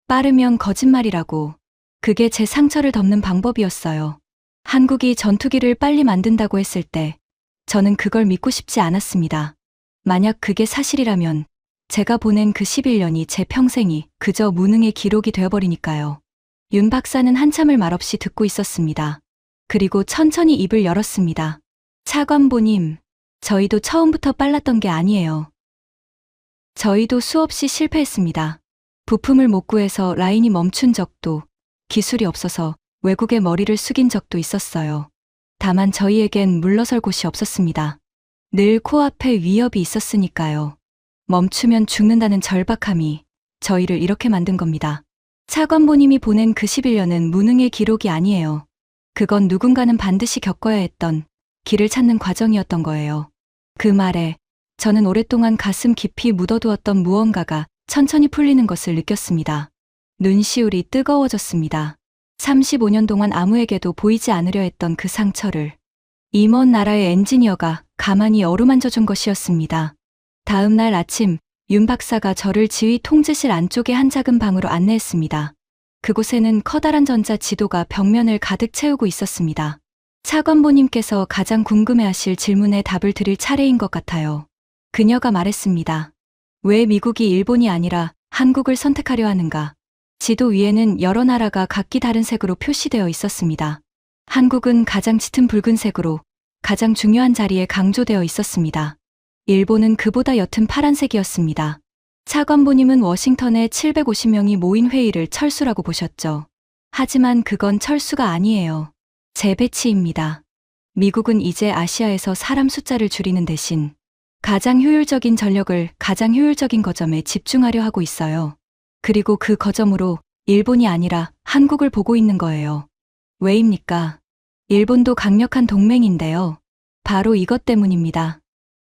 Speaker 1: 빠르면 거짓말이라고, 그게 제 상처를 덮는 방법이었어요. 한국이 전투기를 빨리 만든다고 했을 때 저는 그걸 믿고 싶지 않았습니다. 만약 그게 사실이라면 제가 보낸 그 11년이 제 평생이 그저 무능의 기록이 되어버리니까요. 윤 박사는 한참을 말없이 듣고 있었습니다. 그리고 천천히 입을 열었습니다. 차관보님, 저희도 처음부터 빨랐던 게 아니에요. 저희도 수없이 실패했습니다. 부품을 못 구해서 라인이 멈춘 적도, 기술이 없어서 외국에 머리를 숙인 적도 있었어요. 다만 저희에겐 물러설 곳이 없었습니다. 늘 코앞에 위협이 있었으니까요. 멈추면 죽는다는 절박함이 저희를 이렇게 만든 겁니다. 차관보님이 보낸 그 11년은 무능의 기록이 아니에요. 그건 누군가는 반드시 겪어야 했던 길을 찾는 과정이었던 거예요. 그 말에 저는 오랫동안 가슴 깊이 묻어두었던 무언가가 천천히 풀리는 것을 느꼈습니다. 눈시울이 뜨거워졌습니다. 35년 동안 아무에게도 보이지 않으려 했던 그 상처를 이 먼 나라의 엔지니어가 가만히 어루만져 준 것이었습니다. 다음 날 아침 윤 박사가 저를 지휘 통제실 안쪽의 한 작은 방으로 안내했습니다. 그곳에는 커다란 전자 지도가 벽면을 가득 채우고 있었습니다. 차관보님께서 가장 궁금해하실 질문에 답을 드릴 차례인 것 같아요. 그녀가 말했습니다. 왜 미국이 일본이 아니라 한국을 선택하려 하는가? 지도 위에는 여러 나라가 각기 다른 색으로 표시되어 있었습니다. 한국은 가장 짙은 붉은색으로 가장 중요한 자리에 강조되어 있었습니다. 일본은 그보다 옅은 파란색이었습니다. 차관보님은 워싱턴에 750명이 모인 회의를 철수라고 보셨죠. 하지만 그건 철수가 아니에요. 재배치입니다. 미국은 이제 아시아에서 사람 숫자를 줄이는 대신 가장 효율적인 전력을 가장 효율적인 거점에 집중하려 하고 있어요. 그리고 그 거점으로 일본이 아니라 한국을 보고 있는 거예요. 왜입니까? 일본도 강력한 동맹인데요. 바로 이것 때문입니다.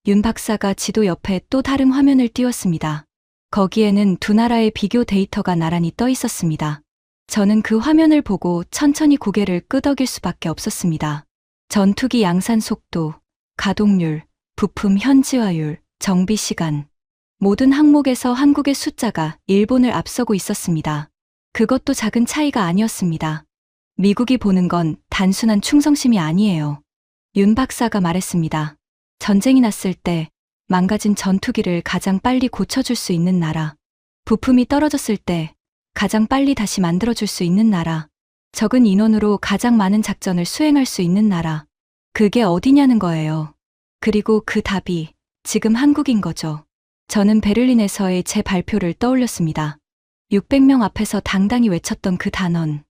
Speaker 1: 윤 박사가 지도 옆에 또 다른 화면을 띄웠습니다. 거기에는 두 나라의 비교 데이터가 나란히 떠 있었습니다. 저는 그 화면을 보고 천천히 고개를 끄덕일 수밖에 없었습니다. 전투기 양산 속도, 가동률, 부품 현지화율, 정비 시간. 모든 항목에서 한국의 숫자가 일본을 앞서고 있었습니다. 그것도 작은 차이가 아니었습니다. 미국이 보는 건 단순한 충성심이 아니에요. 윤 박사가 말했습니다. 전쟁이 났을 때 망가진 전투기를 가장 빨리 고쳐줄 수 있는 나라. 부품이 떨어졌을 때 가장 빨리 다시 만들어줄 수 있는 나라. 적은 인원으로 가장 많은 작전을 수행할 수 있는 나라. 그게 어디냐는 거예요. 그리고 그 답이 지금 한국인 거죠. 저는 베를린에서의 제 발표를 떠올렸습니다. 600명 앞에서 당당히 외쳤던 그 단언.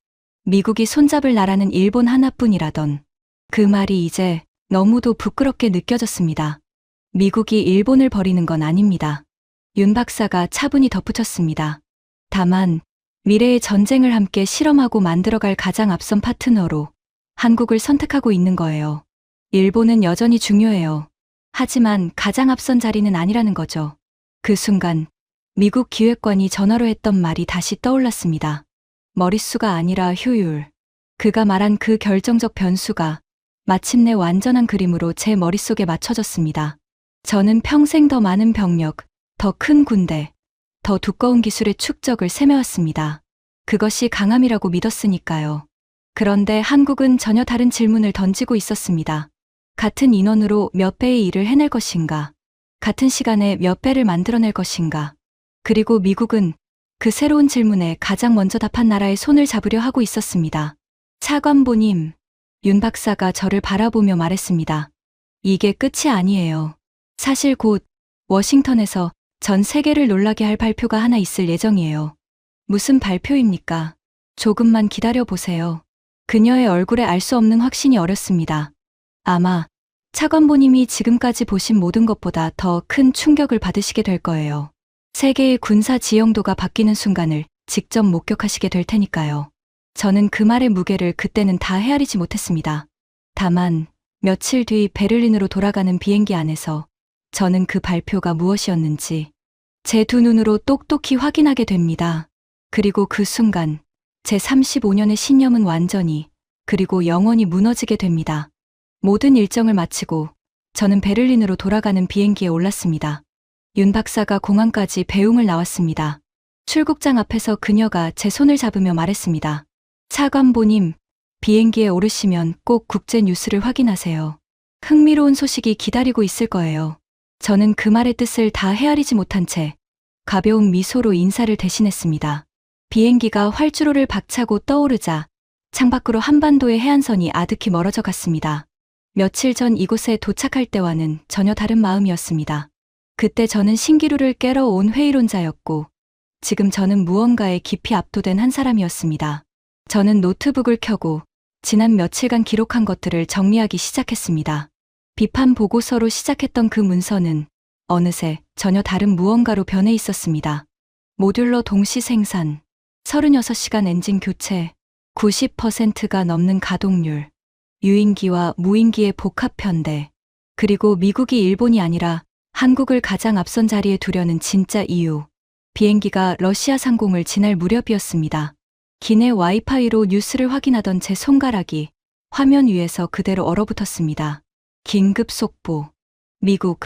Speaker 1: 미국이 손잡을 나라는 일본 하나뿐이라던. 그 말이 이제 너무도 부끄럽게 느껴졌습니다. 미국이 일본을 버리는 건 아닙니다. 윤 박사가 차분히 덧붙였습니다. 다만 미래의 전쟁을 함께 실험하고 만들어갈 가장 앞선 파트너로 한국을 선택하고 있는 거예요. 일본은 여전히 중요해요. 하지만 가장 앞선 자리는 아니라는 거죠. 그 순간 미국 기획관이 전화로 했던 말이 다시 떠올랐습니다. 머릿수가 아니라 효율. 그가 말한 그 결정적 변수가 마침내 완전한 그림으로 제 머릿속에 맞춰졌습니다. 저는 평생 더 많은 병력, 더 큰 군대, 더 두꺼운 기술의 축적을 세매왔습니다. 그것이 강함이라고 믿었으니까요. 그런데 한국은 전혀 다른 질문을 던지고 있었습니다. 같은 인원으로 몇 배의 일을 해낼 것인가? 같은 시간에 몇 배를 만들어낼 것인가? 그리고 미국은 그 새로운 질문에 가장 먼저 답한 나라의 손을 잡으려 하고 있었습니다. 차관보님, 윤 박사가 저를 바라보며 말했습니다. 이게 끝이 아니에요. 사실 곧 워싱턴에서 전 세계를 놀라게 할 발표가 하나 있을 예정이에요. 무슨 발표입니까? 조금만 기다려보세요. 그녀의 얼굴에 알 수 없는 확신이 어렸습니다. 아마 차관보님이 지금까지 보신 모든 것보다 더 큰 충격을 받으시게 될 거예요. 세계의 군사 지형도가 바뀌는 순간을 직접 목격하시게 될 테니까요. 저는 그 말의 무게를 그때는 다 헤아리지 못했습니다. 다만 며칠 뒤 베를린으로 돌아가는 비행기 안에서 저는 그 발표가 무엇이었는지 제 두 눈으로 똑똑히 확인하게 됩니다. 그리고 그 순간 제 35년의 신념은 완전히 그리고 영원히 무너지게 됩니다. 모든 일정을 마치고 저는 베를린으로 돌아가는 비행기에 올랐습니다. 윤 박사가 공항까지 배웅을 나왔습니다. 출국장 앞에서 그녀가 제 손을 잡으며 말했습니다. 차관보님, 비행기에 오르시면 꼭 국제 뉴스를 확인하세요. 흥미로운 소식이 기다리고 있을 거예요. 저는 그 말의 뜻을 다 헤아리지 못한 채 가벼운 미소로 인사를 대신했습니다. 비행기가 활주로를 박차고 떠오르자 창밖으로 한반도의 해안선이 아득히 멀어져 갔습니다. 며칠 전 이곳에 도착할 때와는 전혀 다른 마음이었습니다. 그때 저는 신기루를 깨러 온 회의론자였고 지금 저는 무언가에 깊이 압도된 한 사람이었습니다. 저는 노트북을 켜고 지난 며칠간 기록한 것들을 정리하기 시작했습니다. 비판 보고서로 시작했던 그 문서는 어느새 전혀 다른 무언가로 변해 있었습니다. 모듈러 동시 생산, 36시간 엔진 교체, 90%가 넘는 가동률, 유인기와 무인기의 복합 편대, 그리고 미국이 일본이 아니라 한국을 가장 앞선 자리에 두려는 진짜 이유. 비행기가 러시아 상공을 지날 무렵이었습니다. 기내 와이파이로 뉴스를 확인하던 제 손가락이 화면 위에서 그대로 얼어붙었습니다. 긴급 속보. 미국,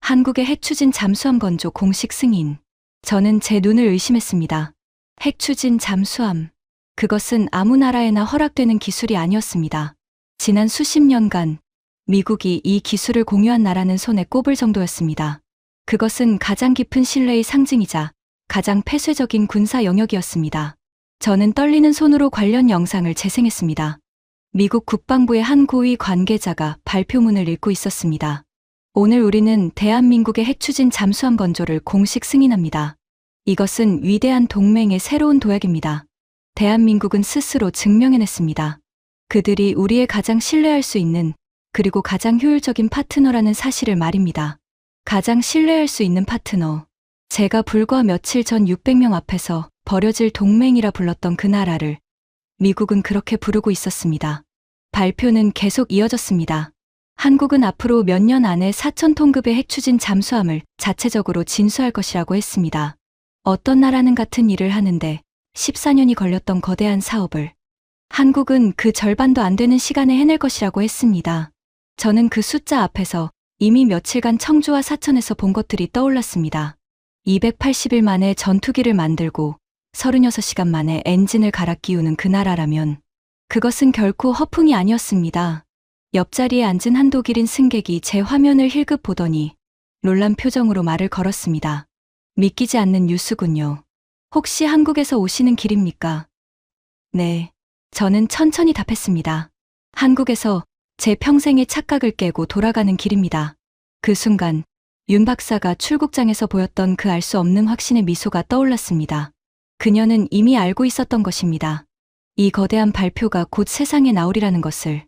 Speaker 1: 한국의 핵추진 잠수함 건조 공식 승인. 저는 제 눈을 의심했습니다. 핵추진 잠수함. 그것은 아무 나라에나 허락되는 기술이 아니었습니다. 지난 수십 년간 미국이 이 기술을 공유한 나라는 손에 꼽을 정도였습니다. 그것은 가장 깊은 신뢰의 상징이자 가장 폐쇄적인 군사 영역이었습니다. 저는 떨리는 손으로 관련 영상을 재생했습니다. 미국 국방부의 한 고위 관계자가 발표문을 읽고 있었습니다. 오늘 우리는 대한민국의 핵추진 잠수함 건조를 공식 승인합니다. 이것은 위대한 동맹의 새로운 도약입니다. 대한민국은 스스로 증명해냈습니다. 그들이 우리의 가장 신뢰할 수 있는 그리고 가장 효율적인 파트너라는 사실을 말입니다. 가장 신뢰할 수 있는 파트너. 제가 불과 며칠 전 600명 앞에서 버려질 동맹이라 불렀던 그 나라를 미국은 그렇게 부르고 있었습니다. 발표는 계속 이어졌습니다. 한국은 앞으로 몇 년 안에 4,000톤급의 핵추진 잠수함을 자체적으로 진수할 것이라고 했습니다. 어떤 나라는 같은 일을 하는데 14년이 걸렸던 거대한 사업을 한국은 그 절반도 안 되는 시간에 해낼 것이라고 했습니다. 저는 그 숫자 앞에서 이미 며칠간 청주와 사천에서 본 것들이 떠올랐습니다. 280일 만에 전투기를 만들고 36시간 만에 엔진을 갈아 끼우는 그 나라라면 그것은 결코 허풍이 아니었습니다. 옆자리에 앉은 한 독일인 승객이 제 화면을 힐끗 보더니 놀란 표정으로 말을 걸었습니다. 믿기지 않는 뉴스군요. 혹시 한국에서 오시는 길입니까? 네. 저는 천천히 답했습니다. 한국에서 제 평생의 착각을 깨고 돌아가는 길입니다. 그 순간 윤 박사가 출국장에서 보였던 그 알 수 없는 확신의 미소가 떠올랐습니다. 그녀는 이미 알고 있었던 것입니다. 이 거대한 발표가 곧 세상에 나오리라는 것을.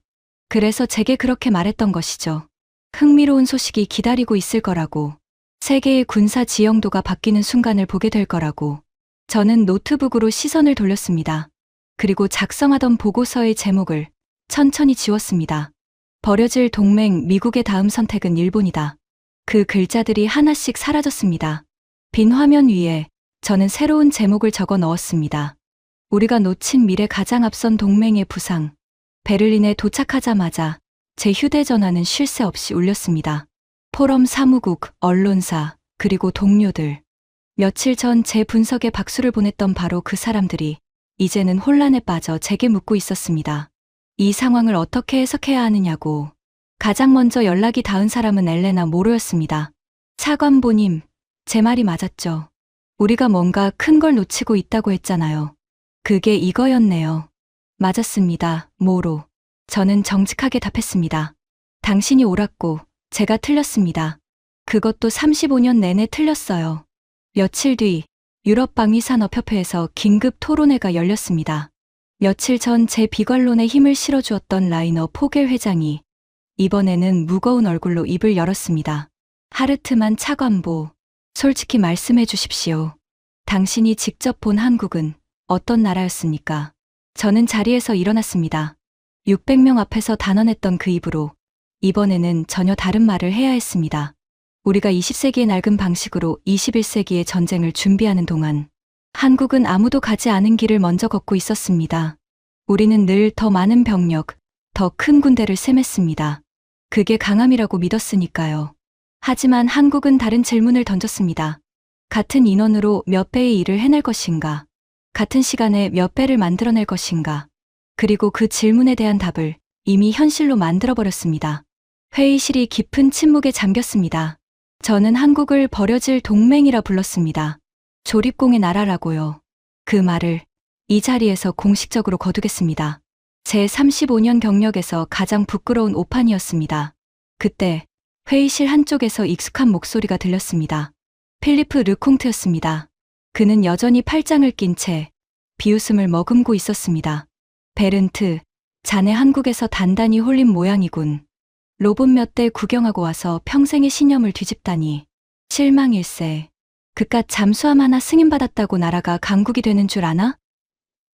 Speaker 1: 그래서 제게 그렇게 말했던 것이죠. 흥미로운 소식이 기다리고 있을 거라고. 세계의 군사 지형도가 바뀌는 순간을 보게 될 거라고. 저는 노트북으로 시선을 돌렸습니다. 그리고 작성하던 보고서의 제목을 천천히 지웠습니다. 버려질 동맹 미국의 다음 선택은 일본이다. 그 글자들이 하나씩 사라졌습니다. 빈 화면 위에 저는 새로운 제목을 적어 넣었습니다. 우리가 놓친 미래 가장 앞선 동맹의 부상. 베를린에 도착하자마자 제 휴대전화는 쉴 새 없이 울렸습니다. 포럼 사무국, 언론사, 그리고 동료들. 며칠 전 제 분석에 박수를 보냈던 바로 그 사람들이 이제는 혼란에 빠져 제게 묻고 있었습니다. 이 상황을 어떻게 해석해야 하느냐고. 가장 먼저 연락이 닿은 사람은 엘레나 모로였습니다. 차관보님, 제 말이 맞았죠. 우리가 뭔가 큰 걸 놓치고 있다고 했잖아요. 그게 이거였네요. 맞았습니다, 모로. 저는 정직하게 답했습니다. 당신이 옳았고 제가 틀렸습니다. 그것도 35년 내내 틀렸어요. 며칠 뒤 유럽방위산업협회에서 긴급 토론회가 열렸습니다. 며칠 전 제 비관론에 힘을 실어주었던 라이너 포겔 회장이 이번에는 무거운 얼굴로 입을 열었습니다. 하르트만 차관보, 솔직히 말씀해 주십시오. 당신이 직접 본 한국은 어떤 나라였습니까? 저는 자리에서 일어났습니다. 600명 앞에서 단언했던 그 입으로 이번에는 전혀 다른 말을 해야 했습니다. 우리가 20세기의 낡은 방식으로 21세기의 전쟁을 준비하는 동안 한국은 아무도 가지 않은 길을 먼저 걷고 있었습니다. 우리는 늘 더 많은 병력, 더 큰 군대를 셈했습니다. 그게 강함이라고 믿었으니까요. 하지만 한국은 다른 질문을 던졌습니다. 같은 인원으로 몇 배의 일을 해낼 것인가? 같은 시간에 몇 배를 만들어낼 것인가? 그리고 그 질문에 대한 답을 이미 현실로 만들어버렸습니다. 회의실이 깊은 침묵에 잠겼습니다. 저는 한국을 버려질 동맹이라 불렀습니다. 조립공의 나라라고요. 그 말을 이 자리에서 공식적으로 거두겠습니다. 제 35년 경력에서 가장 부끄러운 오판이었습니다. 그때 회의실 한쪽에서 익숙한 목소리가 들렸습니다. 필리프 르콩트였습니다. 그는 여전히 팔짱을 낀 채 비웃음을 머금고 있었습니다. 베른트, 자네 한국에서 단단히 홀린 모양이군. 로봇 몇 대 구경하고 와서 평생의 신념을 뒤집다니. 실망일세. 그깟 잠수함 하나 승인받았다고 나라가 강국이 되는 줄 아나?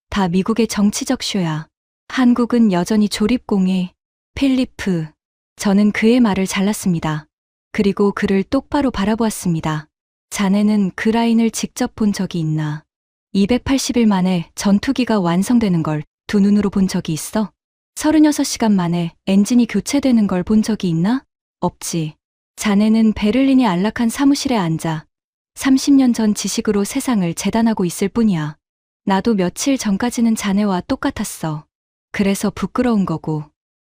Speaker 1: 다 미국의 정치적 쇼야. 한국은 여전히 조립공예. 필리프. 저는 그의 말을 잘랐습니다. 그리고 그를 똑바로 바라보았습니다. 자네는 그 라인을 직접 본 적이 있나? 280일 만에 전투기가 완성되는 걸 두 눈으로 본 적이 있어? 36시간 만에 엔진이 교체되는 걸 본 적이 있나? 없지. 자네는 베를린의 안락한 사무실에 앉아 30년 전 지식으로 세상을 재단하고 있을 뿐이야. 나도 며칠 전까지는 자네와 똑같았어. 그래서 부끄러운 거고.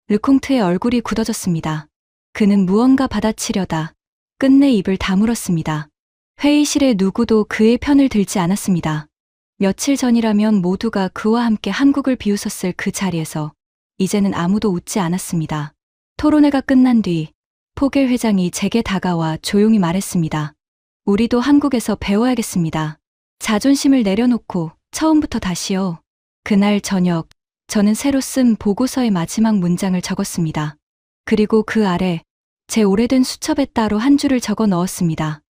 Speaker 1: 르콩트의 얼굴이 굳어졌습니다. 그는 무언가 받아치려다 끝내 입을 다물었습니다. 회의실에 누구도 그의 편을 들지 않았습니다. 며칠 전이라면 모두가 그와 함께 한국을 비웃었을 그 자리에서 이제는 아무도 웃지 않았습니다. 토론회가 끝난 뒤 포겔 회장이 제게 다가와 조용히 말했습니다. 우리도 한국에서 배워야겠습니다. 자존심을 내려놓고 처음부터 다시요. 그날 저녁 저는 새로 쓴 보고서의 마지막 문장을 적었습니다. 그리고 그 아래 제 오래된 수첩에 따로 한 줄을 적어 넣었습니다.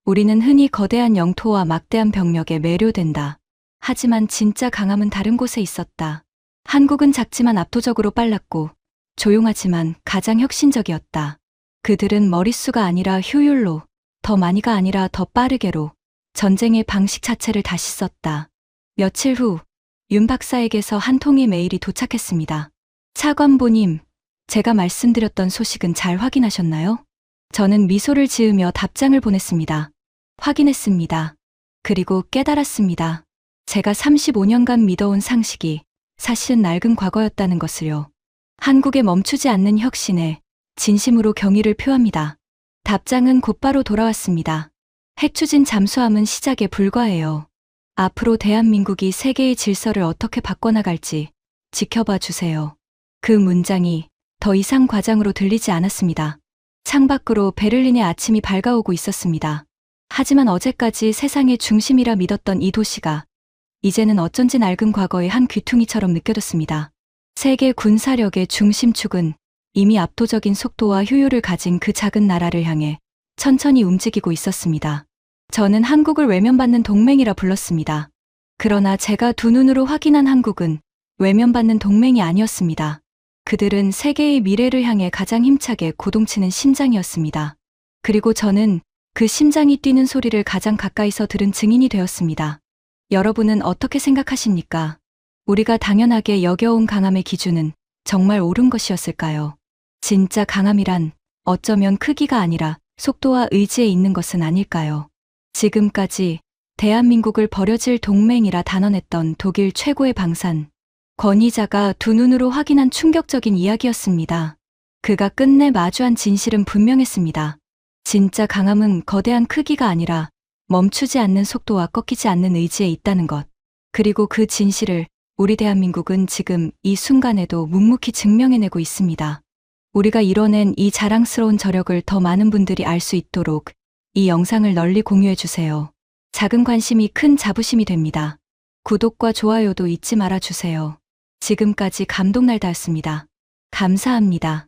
Speaker 1: 우리는 흔히 거대한 영토와 막대한 병력에 매료된다. 하지만 진짜 강함은 다른 곳에 있었다. 한국은 작지만 압도적으로 빨랐고 조용하지만 가장 혁신적이었다. 그들은 머릿수가 아니라 효율로, 더 많이가 아니라 더 빠르게로 전쟁의 방식 자체를 다시 썼다. 며칠 후 윤 박사에게서 한 통의 메일이 도착했습니다. 차관보님, 제가 말씀드렸던 소식은 잘 확인하셨나요? 저는 미소를 지으며 답장을 보냈습니다. 확인했습니다. 그리고 깨달았습니다. 제가 35년간 믿어온 상식이 사실은 낡은 과거였다는 것을요. 한국에 멈추지 않는 혁신에 진심으로 경의를 표합니다. 답장은 곧바로 돌아왔습니다. 핵추진 잠수함은 시작에 불과해요. 앞으로 대한민국이 세계의 질서를 어떻게 바꿔나갈지 지켜봐 주세요. 그 문장이 더 이상 과장으로 들리지 않았습니다. 창밖으로 베를린의 아침이 밝아오고 있었습니다. 하지만 어제까지 세상의 중심이라 믿었던 이 도시가 이제는 어쩐지 낡은 과거의 한 귀퉁이처럼 느껴졌습니다. 세계 군사력의 중심축은 이미 압도적인 속도와 효율을 가진 그 작은 나라를 향해 천천히 움직이고 있었습니다. 저는 한국을 외면받는 동맹이라 불렀습니다. 그러나 제가 두 눈으로 확인한 한국은 외면받는 동맹이 아니었습니다. 그들은 세계의 미래를 향해 가장 힘차게 고동치는 심장이었습니다. 그리고 저는 그 심장이 뛰는 소리를 가장 가까이서 들은 증인이 되었습니다. 여러분은 어떻게 생각하십니까? 우리가 당연하게 여겨온 강함의 기준은 정말 옳은 것이었을까요? 진짜 강함이란 어쩌면 크기가 아니라 속도와 의지에 있는 것은 아닐까요? 지금까지 대한민국을 버려질 동맹이라 단언했던 독일 최고의 방산, 권위자가 두 눈으로 확인한 충격적인 이야기였습니다. 그가 끝내 마주한 진실은 분명했습니다. 진짜 강함은 거대한 크기가 아니라 멈추지 않는 속도와 꺾이지 않는 의지에 있다는 것. 그리고 그 진실을 우리 대한민국은 지금 이 순간에도 묵묵히 증명해내고 있습니다. 우리가 이뤄낸 이 자랑스러운 저력을 더 많은 분들이 알 수 있도록 이 영상을 널리 공유해주세요. 작은 관심이 큰 자부심이 됩니다. 구독과 좋아요도 잊지 말아주세요. 지금까지 감동날다였습니다. 감사합니다.